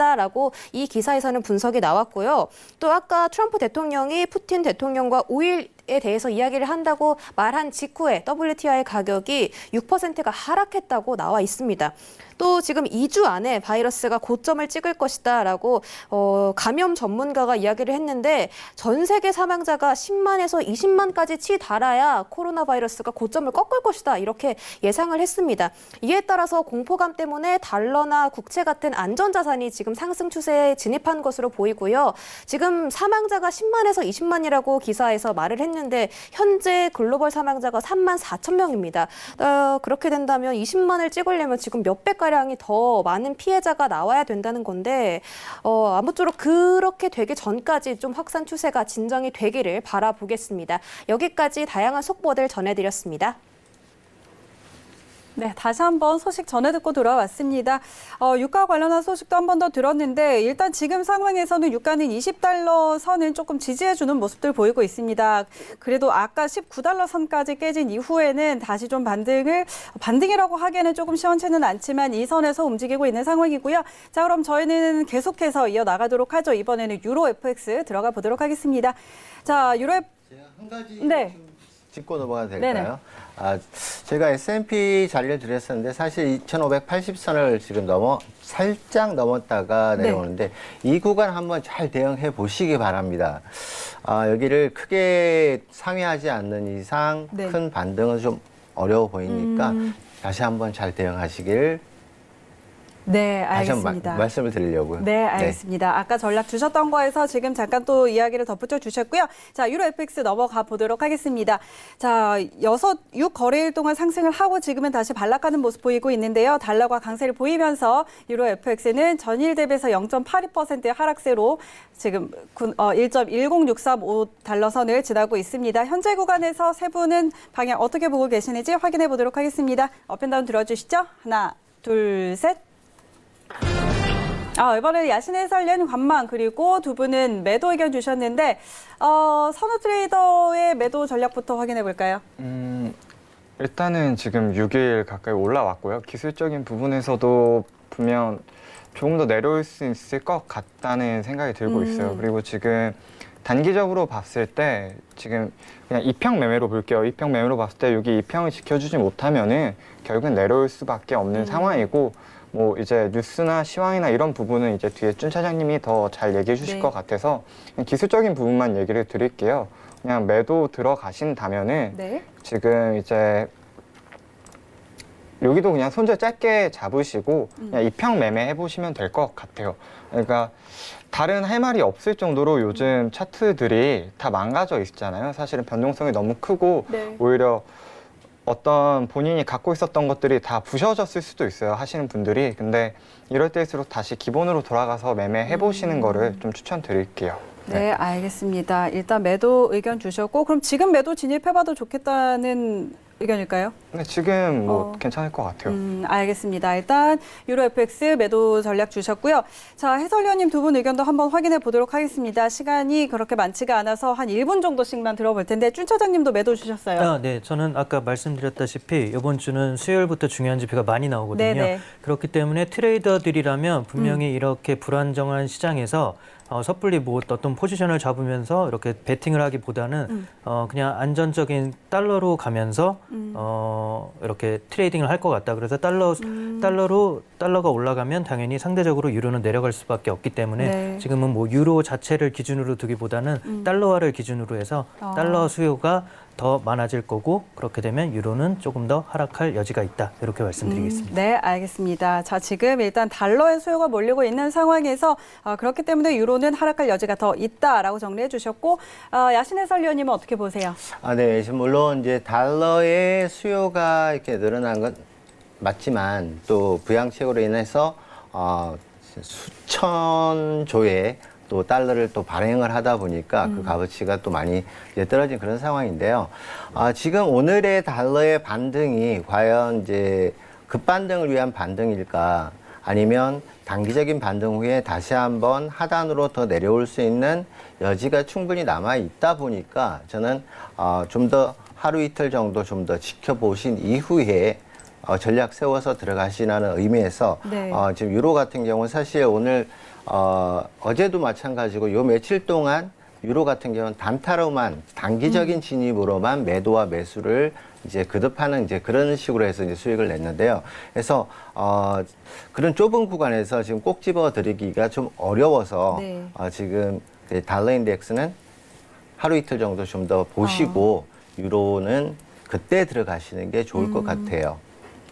이 기사에서는 분석이 나왔고요. 또 아까 트럼프 대통령이 푸틴 대통령과 5일 가격에 대해서 이야기를 한다고 말한 직후에 WTI 가격이 6%가 하락했다고 나와 있습니다. 또 지금 2주 안에 바이러스가 고점을 찍을 것이다라고 감염 전문가가 이야기를 했는데 전 세계 사망자가 10만에서 20만까지 치달아야 코로나 바이러스가 고점을 꺾을 것이다 이렇게 예상을 했습니다. 이에 따라서 공포감 때문에 달러나 국채 같은 안전자산이 지금 상승 추세에 진입한 것으로 보이고요. 지금 사망자가 10만에서 20만이라고 기사에서 말을 했는데 현재 글로벌 사망자가 3만 4천 명입니다. 그렇게 된다면 20만을 찍으려면 지금 몇 배가량이 더 많은 피해자가 나와야 된다는 건데 아무쪼록 그렇게 되기 전까지 좀 확산 추세가 진정이 되기를 바라보겠습니다. 여기까지 다양한 속보들 전해드렸습니다. 네, 다시 한번 소식 전해 듣고 돌아왔습니다. 유가 관련한 소식도 한 번 더 들었는데 일단 지금 상황에서는 유가는 20달러 선은 조금 지지해주는 모습들 보이고 있습니다. 그래도 아까 19달러 선까지 깨진 이후에는 다시 좀 반등이라고 하기에는 조금 시원치는 않지만 이 선에서 움직이고 있는 상황이고요. 자, 그럼 저희는 계속해서 이어나가도록 하죠. 이번에는 유로 FX 들어가 보도록 하겠습니다. 자, 제가 한 가지 네. 좀 짚고 넘어가도 될까요? 네네. 제가 S&P 자료를 드렸었는데 사실 2,580선을 지금 살짝 넘었다가 내려오는데 이 구간 한번 잘 대응해 보시기 바랍니다. 여기를 크게 상회하지 않는 이상 네. 큰 반등은 좀 어려워 보이니까 다시 한번 잘 대응하시길 네, 다시 한번 알겠습니다. 말씀을 드리려고요. 네, 알겠습니다. 아까 전략 주셨던 거에서 지금 잠깐 또 이야기를 덧붙여 주셨고요. 자, 유로 FX 넘어가 보도록 하겠습니다. 자, 6 거래일 동안 상승을 하고 지금은 다시 반락하는 모습 보이고 있는데요. 달러가 강세를 보이면서 유로 FX는 전일 대비해서 0.82%의 하락세로 지금 1.10635달러 선을 지나고 있습니다. 현재 구간에서 세 분은 방향 어떻게 보고 계시는지 확인해 보도록 하겠습니다. 업앤다운 들어주시죠. 하나, 둘, 셋. 이번에 야신 해설위원 관망 그리고 두 분은 매도 의견 주셨는데 선우 트레이더의 매도 전략부터 확인해 볼까요? 일단은 지금 6일 가까이 올라왔고요. 기술적인 부분에서도 분명 조금 더 내려올 수 있을 것 같다는 생각이 들고 있어요. 그리고 지금 단기적으로 봤을 때 지금 그냥 이평 매매로 볼게요. 이평 매매로 봤을 때 여기 이평을 지켜주지 못하면은 결국은 내려올 수밖에 없는 상황이고 뭐 이제 뉴스나 시황이나 이런 부분은 이제 뒤에 준 차장님이 더 잘 얘기해 주실 것 같아서 그냥 기술적인 부분만 얘기를 드릴게요. 그냥 매도 들어가신다면은 지금 이제 여기도 그냥 손절 짧게 잡으시고 그냥 이평 매매 해보시면 될 것 같아요. 그러니까 다른 할 말이 없을 정도로 요즘 차트들이 다 망가져 있잖아요. 사실은 변동성이 너무 크고 오히려 어떤 본인이 갖고 있었던 것들이 다 부셔졌을 수도 있어요. 하시는 분들이. 근데 이럴 때일수록 다시 기본으로 돌아가서 매매해 보시는 거를 좀 추천드릴게요. 네, 알겠습니다. 일단 매도 의견 주셨고 그럼 지금 매도 진입해봐도 좋겠다는 의견일까요? 근데 지금 뭐 괜찮을 것 같아요. 알겠습니다. 일단 유로 FX 매도 전략 주셨고요. 자, 해설위원님 두 분 의견도 한번 확인해 보도록 하겠습니다. 시간이 그렇게 많지가 않아서 한 1분 정도씩만 들어볼 텐데 준 차장님도 매도 주셨어요. 네, 저는 아까 말씀드렸다시피 이번 주는 수요일부터 중요한 지표가 많이 나오거든요. 네네. 그렇기 때문에 트레이더들이라면 분명히 이렇게 불안정한 시장에서 섣불리 뭐 어떤 포지션을 잡으면서 이렇게 베팅을 하기보다는 그냥 안전적인 달러로 가면서 이렇게 트레이딩을 할 것 같다. 그래서 달러가 올라가면 당연히 상대적으로 유로는 내려갈 수밖에 없기 때문에 지금은 뭐 유로 자체를 기준으로 두기보다는 달러화를 기준으로 해서 달러 수요가 더 많아질 거고 그렇게 되면 유로는 조금 더 하락할 여지가 있다. 이렇게 말씀드리겠습니다. 네, 알겠습니다. 자, 지금 일단 달러의 수요가 몰리고 있는 상황에서 그렇기 때문에 유로는 하락할 여지가 더 있다라고 정리해 주셨고 야신 해설위원님은 어떻게 보세요? 네, 지금 물론 이제 달러의 수요가 이렇게 늘어난 건 맞지만 또 부양책으로 인해서 수천 조의 또 달러를 또 발행을 하다 보니까 그 값어치가 또 많이 이제 떨어진 그런 상황인데요. 지금 오늘의 달러의 반등이 과연 이제 급반등을 위한 반등일까 아니면 단기적인 반등 후에 다시 한번 하단으로 더 내려올 수 있는 여지가 충분히 남아 있다 보니까 저는 좀 더 하루 이틀 정도 좀 더 지켜보신 이후에 전략 세워서 들어가시라는 의미에서 지금 유로 같은 경우는 사실 오늘 어제도 마찬가지고 요 며칠 동안 유로 같은 경우는 단타로만 단기적인 진입으로만 매도와 매수를 이제 거듭하는 이제 그런 식으로 해서 이제 수익을 냈는데요. 그래서 그런 좁은 구간에서 지금 꼭 집어 드리기가 좀 어려워서 네. 지금 달러 인덱스는 하루 이틀 정도 좀 더 보시고 유로는 그때 들어가시는 게 좋을 것 같아요.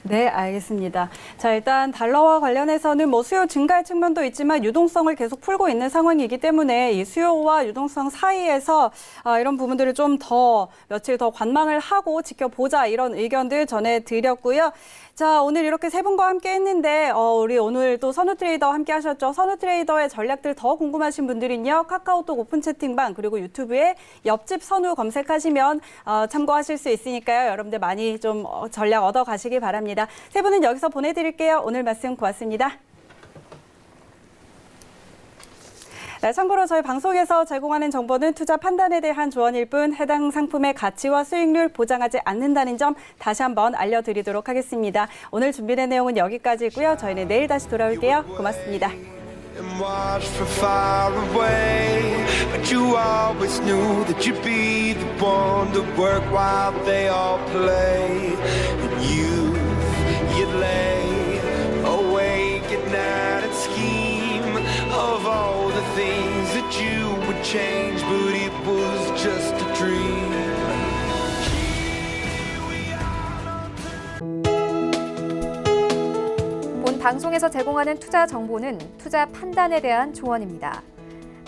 네, 알겠습니다. 자, 일단 달러와 관련해서는 뭐 수요 증가의 측면도 있지만 유동성을 계속 풀고 있는 상황이기 때문에 이 수요와 유동성 사이에서 이런 부분들을 좀 더 며칠 더 관망을 하고 지켜보자 이런 의견들 전해드렸고요. 자, 오늘 이렇게 세 분과 함께 했는데 우리 오늘 또 선우 트레이더 함께 하셨죠. 선우 트레이더의 전략들 더 궁금하신 분들은요. 카카오톡 오픈 채팅방 그리고 유튜브에 옆집 선우 검색하시면 참고하실 수 있으니까요. 여러분들 많이 좀 전략 얻어가시기 바랍니다. 세 분은 여기서 보내드릴게요. 오늘 말씀 고맙습니다. 네, 참고로 저희 방송에서 제공하는 정보는 투자 판단에 대한 조언일 뿐 해당 상품의 가치와 수익률 보장하지 않는다는 점 다시 한번 알려드리도록 하겠습니다. 오늘 준비된 내용은 여기까지고요. 저희는 내일 다시 돌아올게요. 고맙습니다. And watch from far away, but you always knew that you'd be the one to work while they all play. And you'd lay awake at night and scheme of all the things that you would change, but it was just a dream. 본 방송에서 제공하는 투자 정보는 투자 판단에 대한 조언입니다.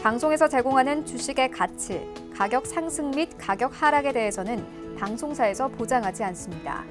방송에서 제공하는 주식의 가치, 가격 상승 및 가격 하락에 대해서는 방송사에서 보장하지 않습니다.